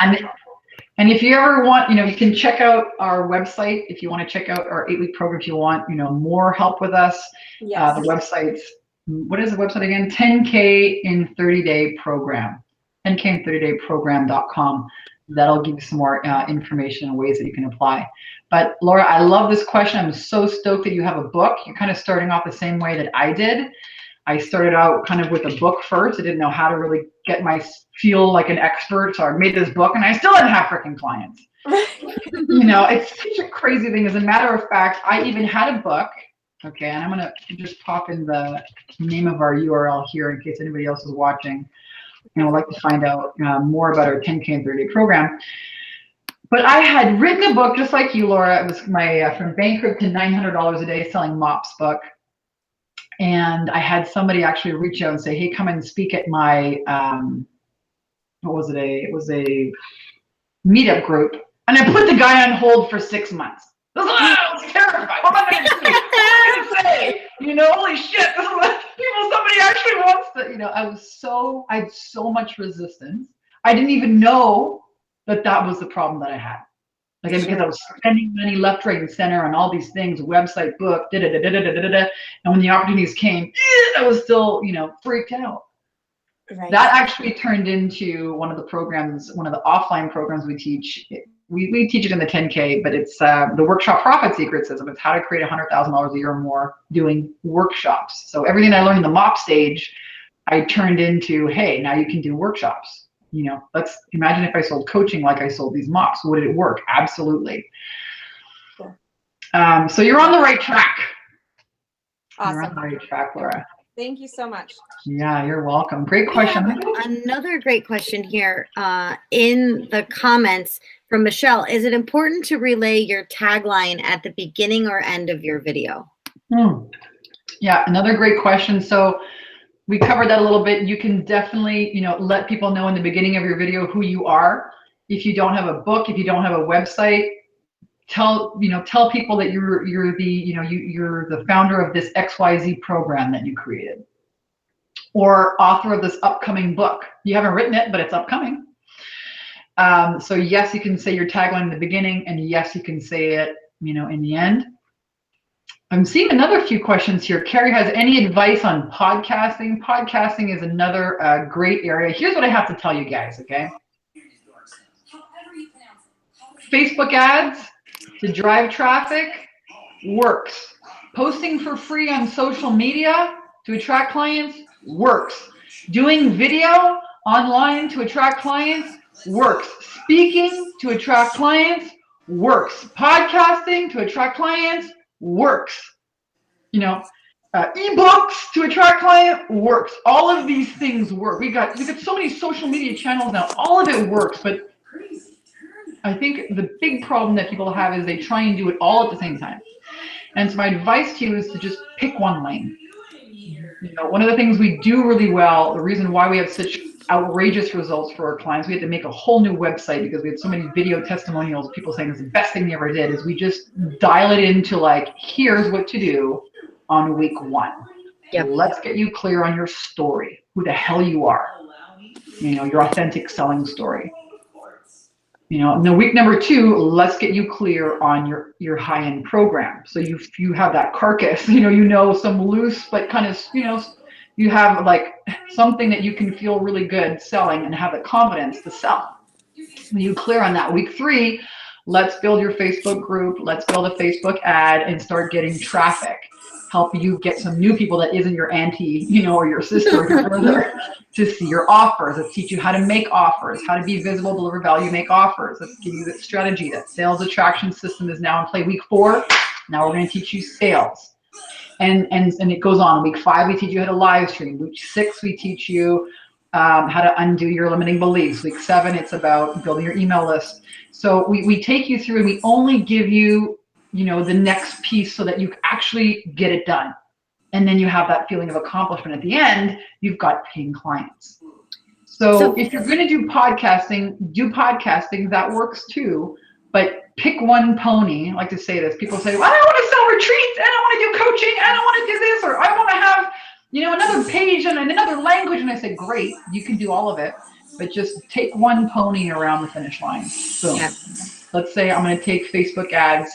And if you ever want, you can check out our website. If you want to check out our 8-week program, if you want, more help with us. Yes. The website's, what is the website again? 10K in 30-day program. 10K in 30-day program.com. That'll give you some more information and ways that you can apply. But Laura, I love this question. I'm so stoked that you have a book. You're kind of starting off the same way that I did. I started out kind of with a book first. I didn't know how to really feel like an expert. So I made this book and I still didn't have freaking clients. It's such a crazy thing. As a matter of fact, I even had a book. Okay, and I'm gonna just pop in the name of our URL here in case anybody else is watching and would like to find out more about our 10K in 30-day program. But I had written a book just like you, Laura. It was my From Bankrupt to $900 a Day Selling Mops book. And I had somebody actually reach out and say, hey, come and speak at my, it was a meetup group. And I put the guy on hold for 6 months. I was terrified. What am I going to do? What am I going to say? Holy shit. This is what somebody actually wants to, I had so much resistance. I didn't even know that was the problem that I had. Because I was spending money left, right, and center on all these things, website, book, and when the opportunities came, I was still, freaked out. Right. That actually turned into one of the programs, one of the offline programs we teach. We teach it in the 10K, but it's the Workshop Profit Secret System. It's how to create $100,000 a year or more doing workshops. So everything I learned in the MOP stage, I turned into, hey, now you can do workshops. Let's imagine if I sold coaching like I sold these mops. Would it work? Absolutely. Cool. So you're on the right track. Awesome. You're on the right track, Laura. Thank you so much. Yeah, you're welcome. Great question. Another great question here in the comments from Michelle. Is it important to relay your tagline at the beginning or end of your video? Yeah, another great question. So we covered that a little bit. You can definitely, let people know in the beginning of your video who you are. If you don't have a book, if you don't have a website, tell people that you're the founder of this XYZ program that you created, or author of this upcoming book. You haven't written it, but it's upcoming. So yes, you can say your tagline in the beginning, and yes, you can say it, in the end. I'm seeing another few questions here. Kerry has any advice on podcasting? Podcasting is another great area. Here's what I have to tell you guys, okay? Facebook ads to drive traffic works. Posting for free on social media to attract clients works. Doing video online to attract clients works. Speaking to attract clients works. Podcasting to attract clients works. Ebooks to attract client works. All of these things work. We got so many social media channels now. All of it works, but I think the big problem that people have is they try and do it all at the same time. And so my advice to you is to just pick one lane. One of the things we do really well, the reason why we have such outrageous results for our clients, we had to make a whole new website because we had so many video testimonials, people saying it's the best thing they ever did, is we just dial it into here's what to do on week 1. Yep. Let's get you clear on your story, who the hell you are, your authentic selling story. And then week number 2, let's get you clear on your high-end program. So you have that carcass, some loose, but kind of, you have like something that you can feel really good selling and have the confidence to sell. You clear on that. Week 3, let's build your Facebook group. Let's build a Facebook ad and start getting traffic. Help you get some new people that isn't your auntie, or your sister or your brother to see your offers. Let's teach you how to make offers, how to be visible, deliver value, make offers. Let's give you that strategy. That sales attraction system is now in play. Week 4, now we're going to teach you sales. And it goes on. Week 5, we teach you how to live stream. Week 6, we teach you how to undo your limiting beliefs. Week 7, it's about building your email list. So we take you through, and we only give you, the next piece so that you actually get it done. And then you have that feeling of accomplishment at the end. You've got paying clients. So if you're going to do podcasting, that works too. But pick one pony. I like to say this. People say, well, I don't want to sell retreats. I don't want to do coaching. I don't want to do this. Or I want to have, another page and another language. And I say, great, you can do all of it. But just take one pony around the finish line. Boom. Yeah. Let's say I'm going to take Facebook ads.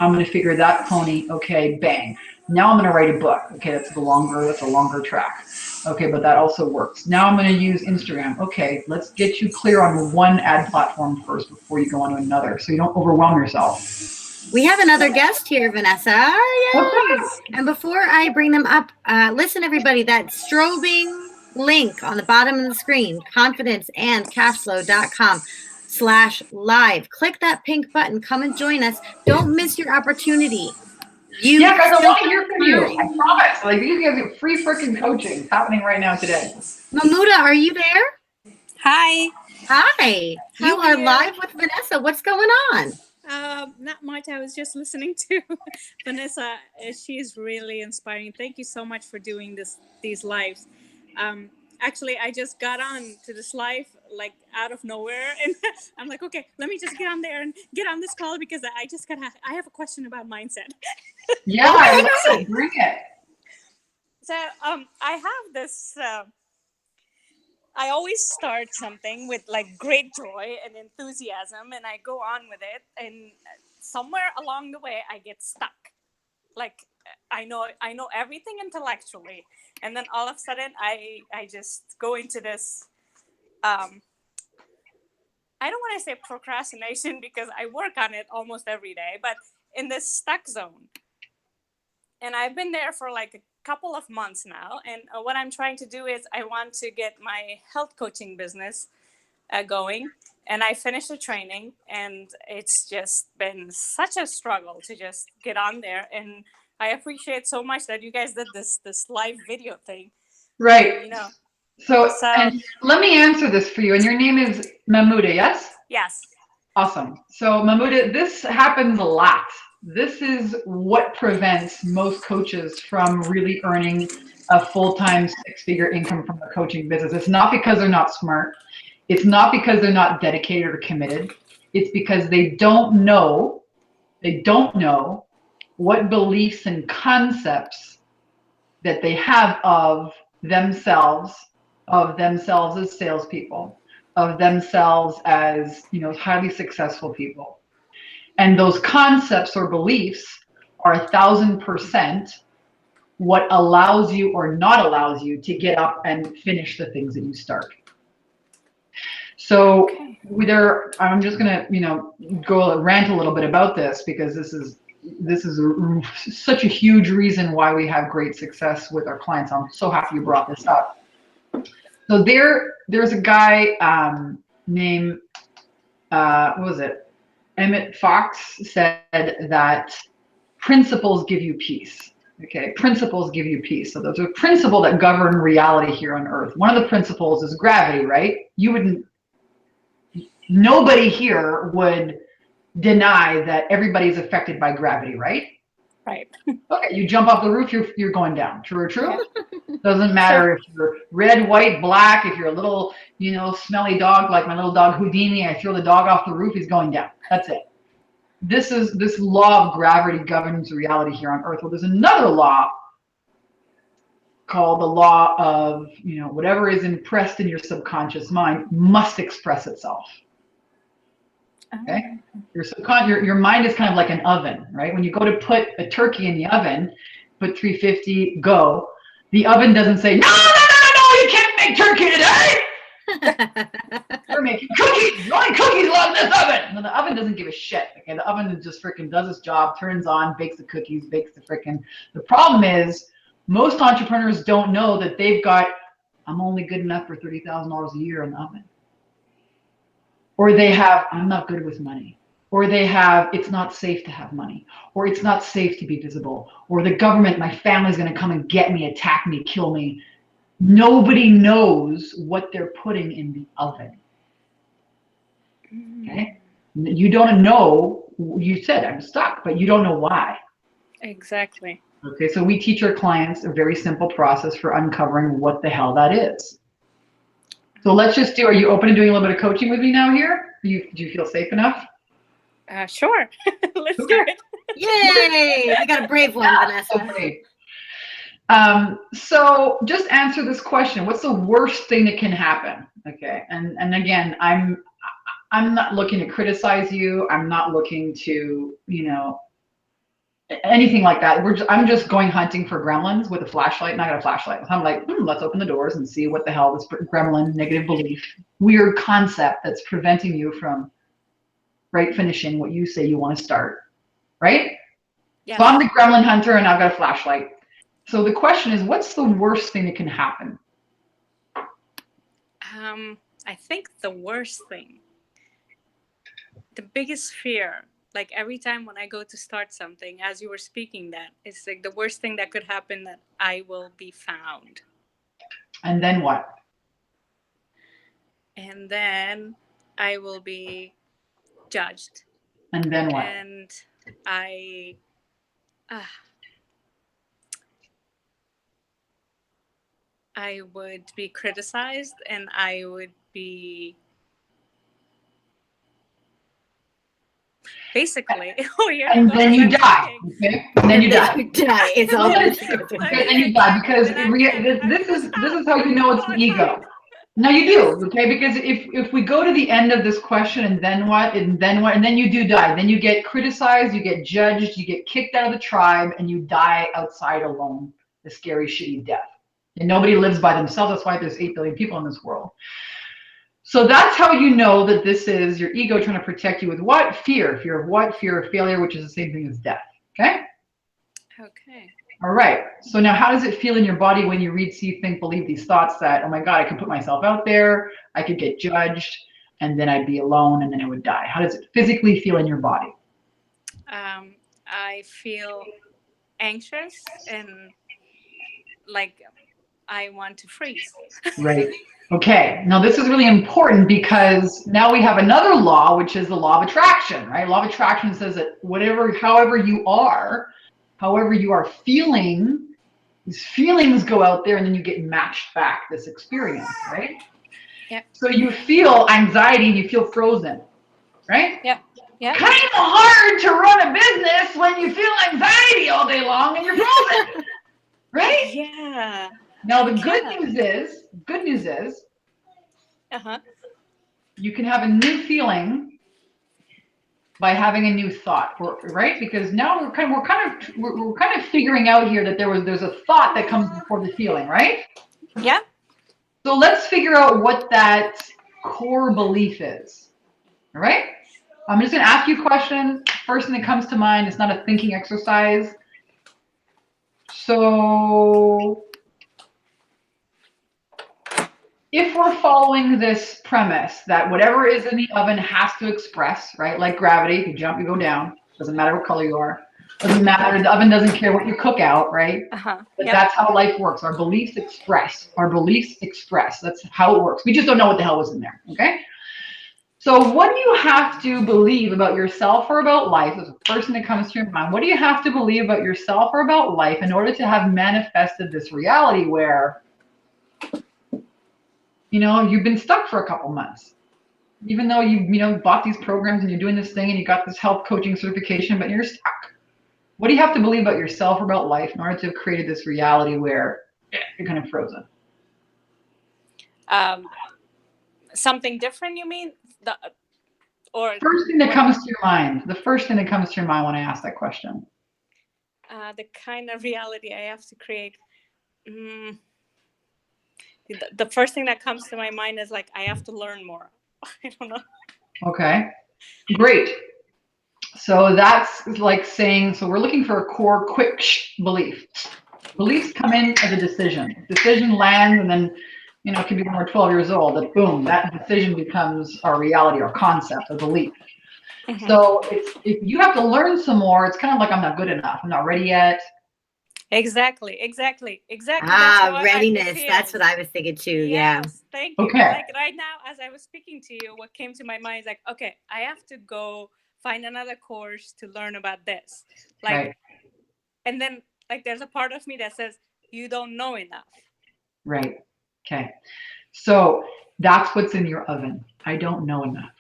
I'm going to figure that pony. Okay, bang. Now I'm going to write a book. Okay, that's a longer track. Okay, but that also works. Now I'm going to use Instagram. Okay, let's get you clear on one ad platform first before you go on to another, so you don't overwhelm yourself. We have another guest here, Vanessa. Yay! And before I bring them up, listen, everybody, that strobing link on the bottom of the screen, confidenceandcashflow.com/live. Click that pink button. Come and join us. Don't miss your opportunity. Yeah, guys, I want to hear from you. I promise. Like, you guys get free freaking coaching. It's happening right now today. Mamuda, are you there? Hi. Hi. You are live with Vanessa. What's going on? Not much. I was just listening to Vanessa. She is really inspiring. Thank you so much for doing these lives. Actually, I just got on to this live like out of nowhere, and I'm like, okay, let me just get on there and get on this call because I have a question about mindset. Yeah, I love it. Bring it. So I have this. I always start something with like great joy and enthusiasm, and I go on with it, and somewhere along the way I get stuck. Like I know everything intellectually, and then all of a sudden I just go into this I don't want to say procrastination because I work on it almost every day, but in this stuck zone. And I've been there for like a couple of months now, and what I'm trying to do is I want to get my health coaching business going, and I finished the training, and it's just been such a struggle to just get on there. And I appreciate so much that you guys did this live video thing. Right. So and let me answer this for you. And your name is Mamuda, yes? Yes. Awesome. So Mamuda, this happens a lot. This is what prevents most coaches from really earning a full-time 6-figure income from the coaching business. It's not because they're not smart. It's not because they're not dedicated or committed. It's because they don't know what beliefs and concepts that they have of themselves as salespeople, of themselves as, highly successful people. And those concepts or beliefs are 1,000% what allows you or not allows you to get up and finish the things that you start. So I'm just gonna, go rant a little bit about this because this is such a huge reason why we have great success with our clients. I'm so happy you brought this up. So there's a guy named what was it? Emmett Fox said that principles give you peace. Okay, principles give you peace. So there's a principle that govern reality here on Earth. One of the principles is gravity, right? Nobody here would deny that everybody's affected by gravity, right? Right. Okay, you jump off the roof, you're going down. True or true? Doesn't matter if you're red, white, black, if you're a little, smelly dog like my little dog Houdini, I throw the dog off the roof, he's going down. That's it. This law of gravity governs reality here on Earth. Well, there's another law called the law of, whatever is impressed in your subconscious mind must express itself. Okay? Your mind is kind of like an oven, right? When you go to put a turkey in the oven, put 350, go. The oven doesn't say, no, you can't make turkey today. You're making cookies. The only cookies allowed in this oven. No, the oven doesn't give a shit. Okay, the oven just freaking does its job, turns on, bakes the cookies, bakes the freaking. The problem is, most entrepreneurs don't know that they've got, I'm only good enough for $30,000 a year in the oven. Or they have, I'm not good with money. Or they have, it's not safe to have money. Or it's not safe to be visible. Or the government, my family's going to come and get me, attack me, kill me. Nobody knows what they're putting in the oven. Okay? You don't know, you said I'm stuck, but you don't know why. Exactly. Okay, so we teach our clients a very simple process for uncovering what the hell that is. So let's just do, are you open to doing a little bit of coaching with me now here? Do you feel safe enough? Sure. Let's do it. Yay! We got a brave one, Vanessa. Okay. So just answer this question. What's the worst thing that can happen? Okay. And again, I'm not looking to criticize you. I'm not looking to, anything like that. I'm just going hunting for gremlins with a flashlight, and I got a flashlight. So I'm like, let's open the doors and see what the hell this gremlin, negative belief, weird concept that's preventing you from finishing what you say you want to start, right? Yeah. So I'm the gremlin hunter and I've got a flashlight. So the question is, what's the worst thing that can happen? I think the worst thing, the biggest fear, like every time when I go to start something, as you were speaking that, it's like the worst thing that could happen, that I will be found. And then what? And then I will be judged. And then what? And I would be criticized, and I would be basically. And then you die. Okay. And then you die. It's all good. Okay, then you die, because this is how you know it's the ego. No, you do, okay? Because if we go to the end of this question, and then what, and then you do die. Then you get criticized, you get judged, you get kicked out of the tribe, and you die outside alone, the scary, shitty death. And nobody lives by themselves. That's why there's 8 billion people in this world. So that's how you know that this is your ego trying to protect you with what? Fear. Fear of what? Fear of failure, which is the same thing as death. Okay? Okay. All right. So now how does it feel in your body when you read, see, think, believe these thoughts that, oh my God, I could put myself out there, I could get judged, and then I'd be alone, and then I would die? How does it physically feel in your body? I feel anxious and like I want to freeze. Right. Okay. Now this is really important, because now we have another law, which is the law of attraction, right? Law of attraction says that however you are feeling, these feelings go out there, and then you get matched back this experience, right? Yeah. So you feel anxiety and you feel frozen, right? Yeah. Yeah. Kind of hard to run a business when you feel anxiety all day long and you're frozen, right? Yeah. Now the good news is, you can have a new feeling by having a new thought, right? Because now we're kind of figuring out here that there's a thought that comes before the feeling, right? Yeah. So let's figure out what that core belief is. All right? I'm just going to ask you a question. First thing that comes to mind. It's not a thinking exercise. So if we're following this premise that whatever is in the oven has to express, right? Like gravity, if you jump, you go down. Doesn't matter what color you are. Doesn't matter. The oven doesn't care what you cook out, right? But that's how life works. Our beliefs express. That's how it works. We just don't know what the hell was in there, okay? So what do you have to believe about yourself or about life? As a person that comes to your mind, what do you have to believe about yourself or about life in order to have manifested this reality where, you've been stuck for a couple months, even though you bought these programs and you're doing this thing and you got this health coaching certification, but you're stuck. What do you have to believe about yourself or about life in order to have created this reality where you're kind of frozen. Something different, you mean? Or first thing that comes to your mind. The first thing that comes to your mind when I ask that question. The kind of reality I have to create. The first thing that comes to my mind is like, I have to learn more. I don't know. Okay, great. So that's like saying, so we're looking for a core quick belief. Beliefs come in as a decision. Decision lands, and then, you know, it can be when we're 12 years old that boom, that decision becomes our reality, our concept, our belief. Mm-hmm. So if you have to learn some more, it's kind of like, I'm not good enough. I'm not ready yet. Exactly. Readiness. That's what I was thinking too. Yeah. Yes, thank you. Okay. Like right now, as I was speaking to you, what came to my mind is like, okay, I have to go find another course to learn about this. Like, Right. And then like there's a part of me that says, you don't know enough. Right. Okay. So that's what's in your oven. I don't know enough.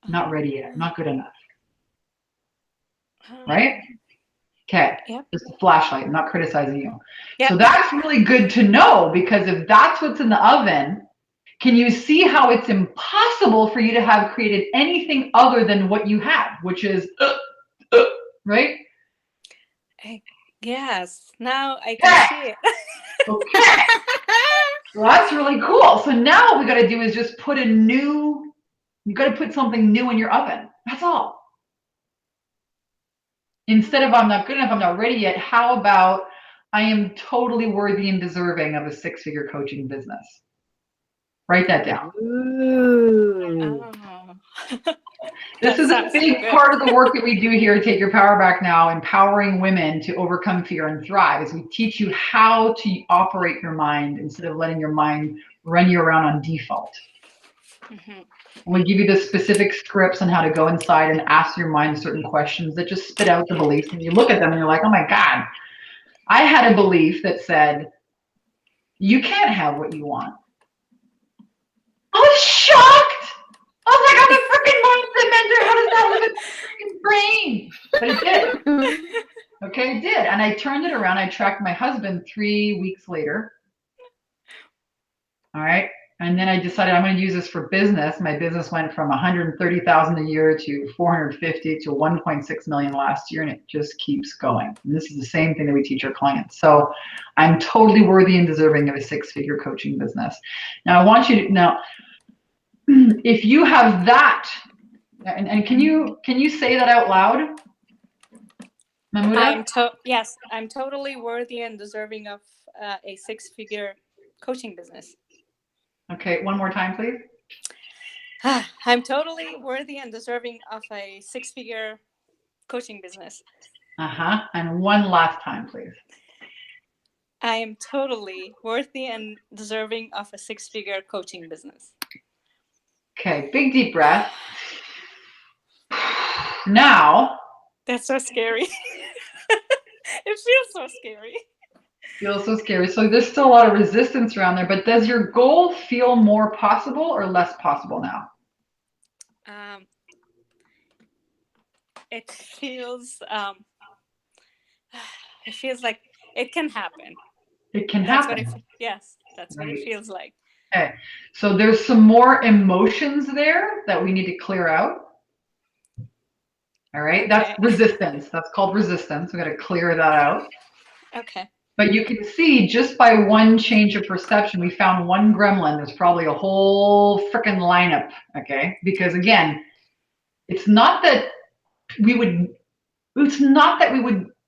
Not ready yet. Not good enough. Right? Okay. Yep. Just a flashlight. I'm not criticizing you. Yep. So that's really good to know, because if that's what's in the oven, can you see how it's impossible for you to have created anything other than what you have, which is, right? Yes. Now I can see it. Okay. Well, that's really cool. So now what we got to do is just put you got to put something new in your oven. That's all. Instead of I'm not good enough, I'm not ready yet, how about I am totally worthy and deserving of a 6-figure coaching business? Write that down. Ooh. This is a big part of the work that we do here at Take Your Power Back Now, empowering women to overcome fear and thrive, is we teach you how to operate your mind instead of letting your mind run you around on default. Mm-hmm. And we give you the specific scripts on how to go inside and ask your mind certain questions that just spit out the beliefs. And you look at them and you're like, oh my God, I had a belief that said, you can't have what you want. I was shocked. I was like, I'm a freaking mindset mentor. How does that live in my freaking brain? But it did. Okay, it did. And I turned it around. I tracked my husband 3 weeks later. All right. And then I decided I'm going to use this for business. My business went from 130,000 a year to 450 to 1.6 million last year, and it just keeps going. And this is the same thing that we teach our clients. So I'm totally worthy and deserving of a 6-figure coaching business. Now I want you to if you have that, and can you say that out loud, Mahmuda? Yes, I'm totally worthy and deserving of a 6-figure coaching business. Okay, one more time, please. I'm totally worthy and deserving of a 6-figure coaching business. And one last time, please. I am totally worthy and deserving of a 6-figure coaching business. Okay, big deep breath. Now. That's so scary. It feels so scary. Feels so scary. So there's still a lot of resistance around there, but does your goal feel more possible or less possible now? It feels like it can happen. It can happen. Yes, that's right. What it feels like. Okay, so there's some more emotions there that we need to clear out. All right, that's resistance. That's called resistance. We got to clear that out. Okay. But you can see just by one change of perception, we found one gremlin. There's probably a whole freaking lineup. Okay, because again, it's not that we would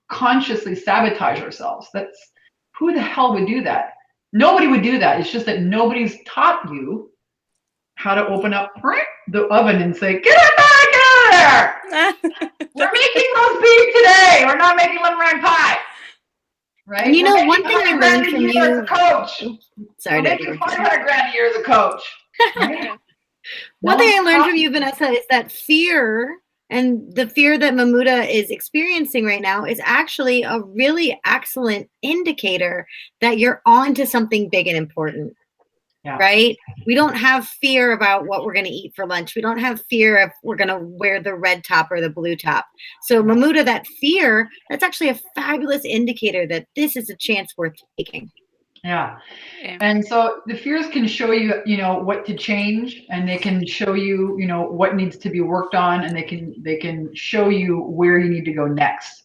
consciously sabotage ourselves. That's, who the hell would do that? Nobody would do that. It's just that nobody's taught you how to open up the oven and say, get out there! We're making roast beef today. We're not making lemon meringue pie. Right? And you know, one thing I learned from you as a coach. Sorry, we're making $500,000 a year as a coach. Right? One thing I learned from you, Vanessa, is that fear, and the fear that Mahmuda is experiencing right now, is actually a really excellent indicator that you're on to something big and important. Yeah. Right? We don't have fear about what we're going to eat for lunch. We don't have fear if we're going to wear the red top or the blue top. So Mahmuda, that fear, that's actually a fabulous indicator that this is a chance worth taking. Yeah. Yeah. And so the fears can show you, what to change, and they can show you, what needs to be worked on, and they can show you where you need to go next.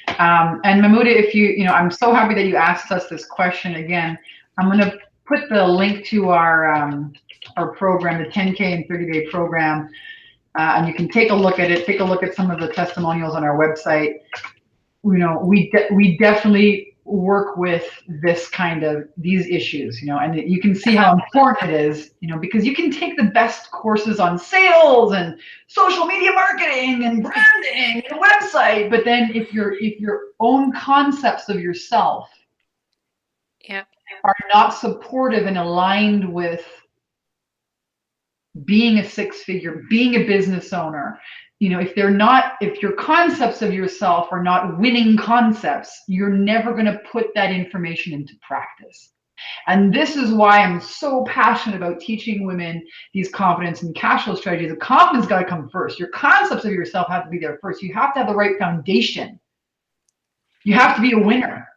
And Mahmuda, if I'm so happy that you asked us this question again. I'm going to put the link to our program, the 10K and 30-day program, and you can take a look at it. Take a look at some of the testimonials on our website. We definitely work with these issues, and you can see how important it is, because you can take the best courses on sales and social media marketing and branding and website, but then if your own concepts of yourself are not supportive and aligned with being a six-figure, being a business owner, if your concepts of yourself are not winning concepts, you're never going to put that information into practice. And this is why I'm so passionate about teaching women these confidence and cash flow strategies. The confidence got to come first. Your concepts of yourself have to be there first. You have to have the right foundation. You have to be a winner.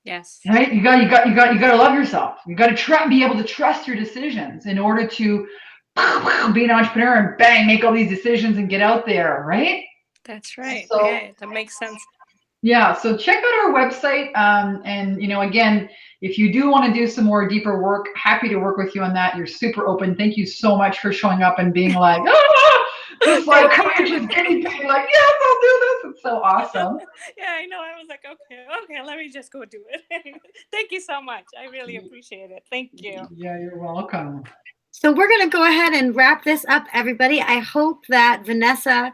Yes. Right? You got to love yourself. You got to be able to trust your decisions in order to be an entrepreneur and bang, make all these decisions and get out there, right? That's right. So, yeah, that makes sense. Yeah, so check out our website. And again, if you do want to do some more deeper work, happy to work with you on that. You're super open. Thank you so much for showing up and being like, just like courageous guinea pig, like, yes, I'll do this. It's so awesome. Yeah, I know. I was like, okay, let me just go do it. Thank you so much. I really appreciate it. Thank you. Yeah, you're welcome. So we're going to go ahead and wrap this up, everybody. I hope that Vanessa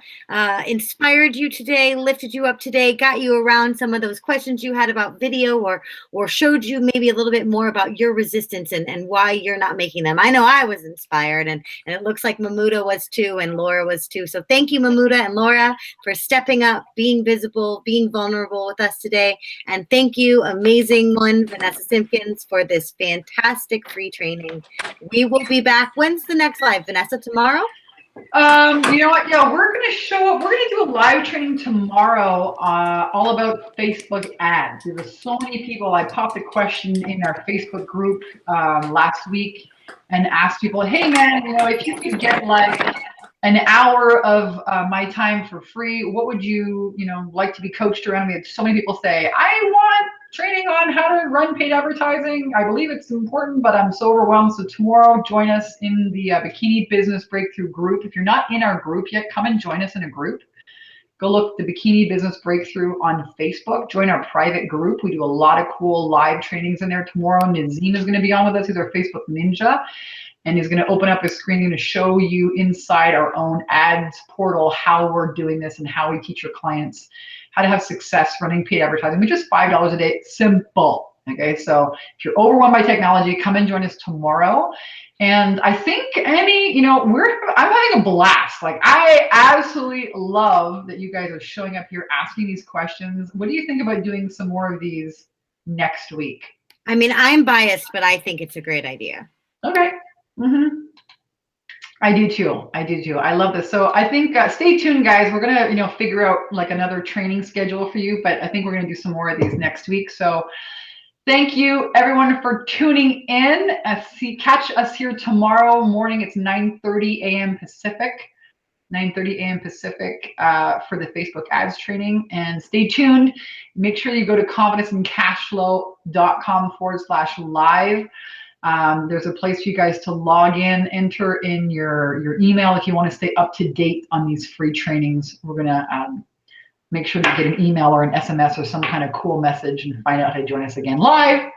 inspired you today, lifted you up today, got you around some of those questions you had about video, or showed you maybe a little bit more about your resistance and why you're not making them. I know I was inspired, and it looks like Mahmuda was too, and Laura was too. So thank you, Mahmuda and Laura, for stepping up, being visible, being vulnerable with us today. And thank you, amazing one, Vanessa Simpkins, for this fantastic free training. We will be back. When's the next live, Vanessa? Tomorrow? You know what? Yeah, we're gonna show up. We're gonna do a live training tomorrow, all about Facebook ads. There were so many people. I popped a question in our Facebook group last week and asked people, "Hey, man, if you could get like an hour of my time for free, what would you, like to be coached around?" We had so many people say, "I want training on how to run paid advertising. I believe it's important, but I'm so overwhelmed." So tomorrow, join us in the Bikini Business Breakthrough group. If you're not in our group yet, come and join us in a group. Go look the Bikini Business Breakthrough on Facebook. Join our private group. We do a lot of cool live trainings in there. Tomorrow, Nazim is going to be on with us. He's our Facebook ninja. And he's going to open up a screen, going to show you inside our own ads portal how we're doing this and how we teach your clients how to have success running paid advertising, which is $5 a day. Simple. Okay, so if you're overwhelmed by technology, come and join us tomorrow. And I think, Annie, I'm having a blast. Like, I absolutely love that you guys are showing up here asking these questions. What do you think about doing some more of these next week? I mean, I'm biased, but I think it's a great idea. Okay. I do too. I love this. So I think stay tuned, guys. We're gonna figure out like another training schedule for you, but I think we're gonna do some more of these next week. So thank you everyone for tuning in. Catch us here tomorrow morning. It's 9:30 a.m. Pacific. 9:30 a.m. Pacific for the Facebook ads training. And stay tuned. Make sure you go to confidenceandcashflow.com/live. There's a place for you guys to log in, enter in your email if you want to stay up to date on these free trainings. We're going to make sure to get an email or an SMS or some kind of cool message and find out how to join us again live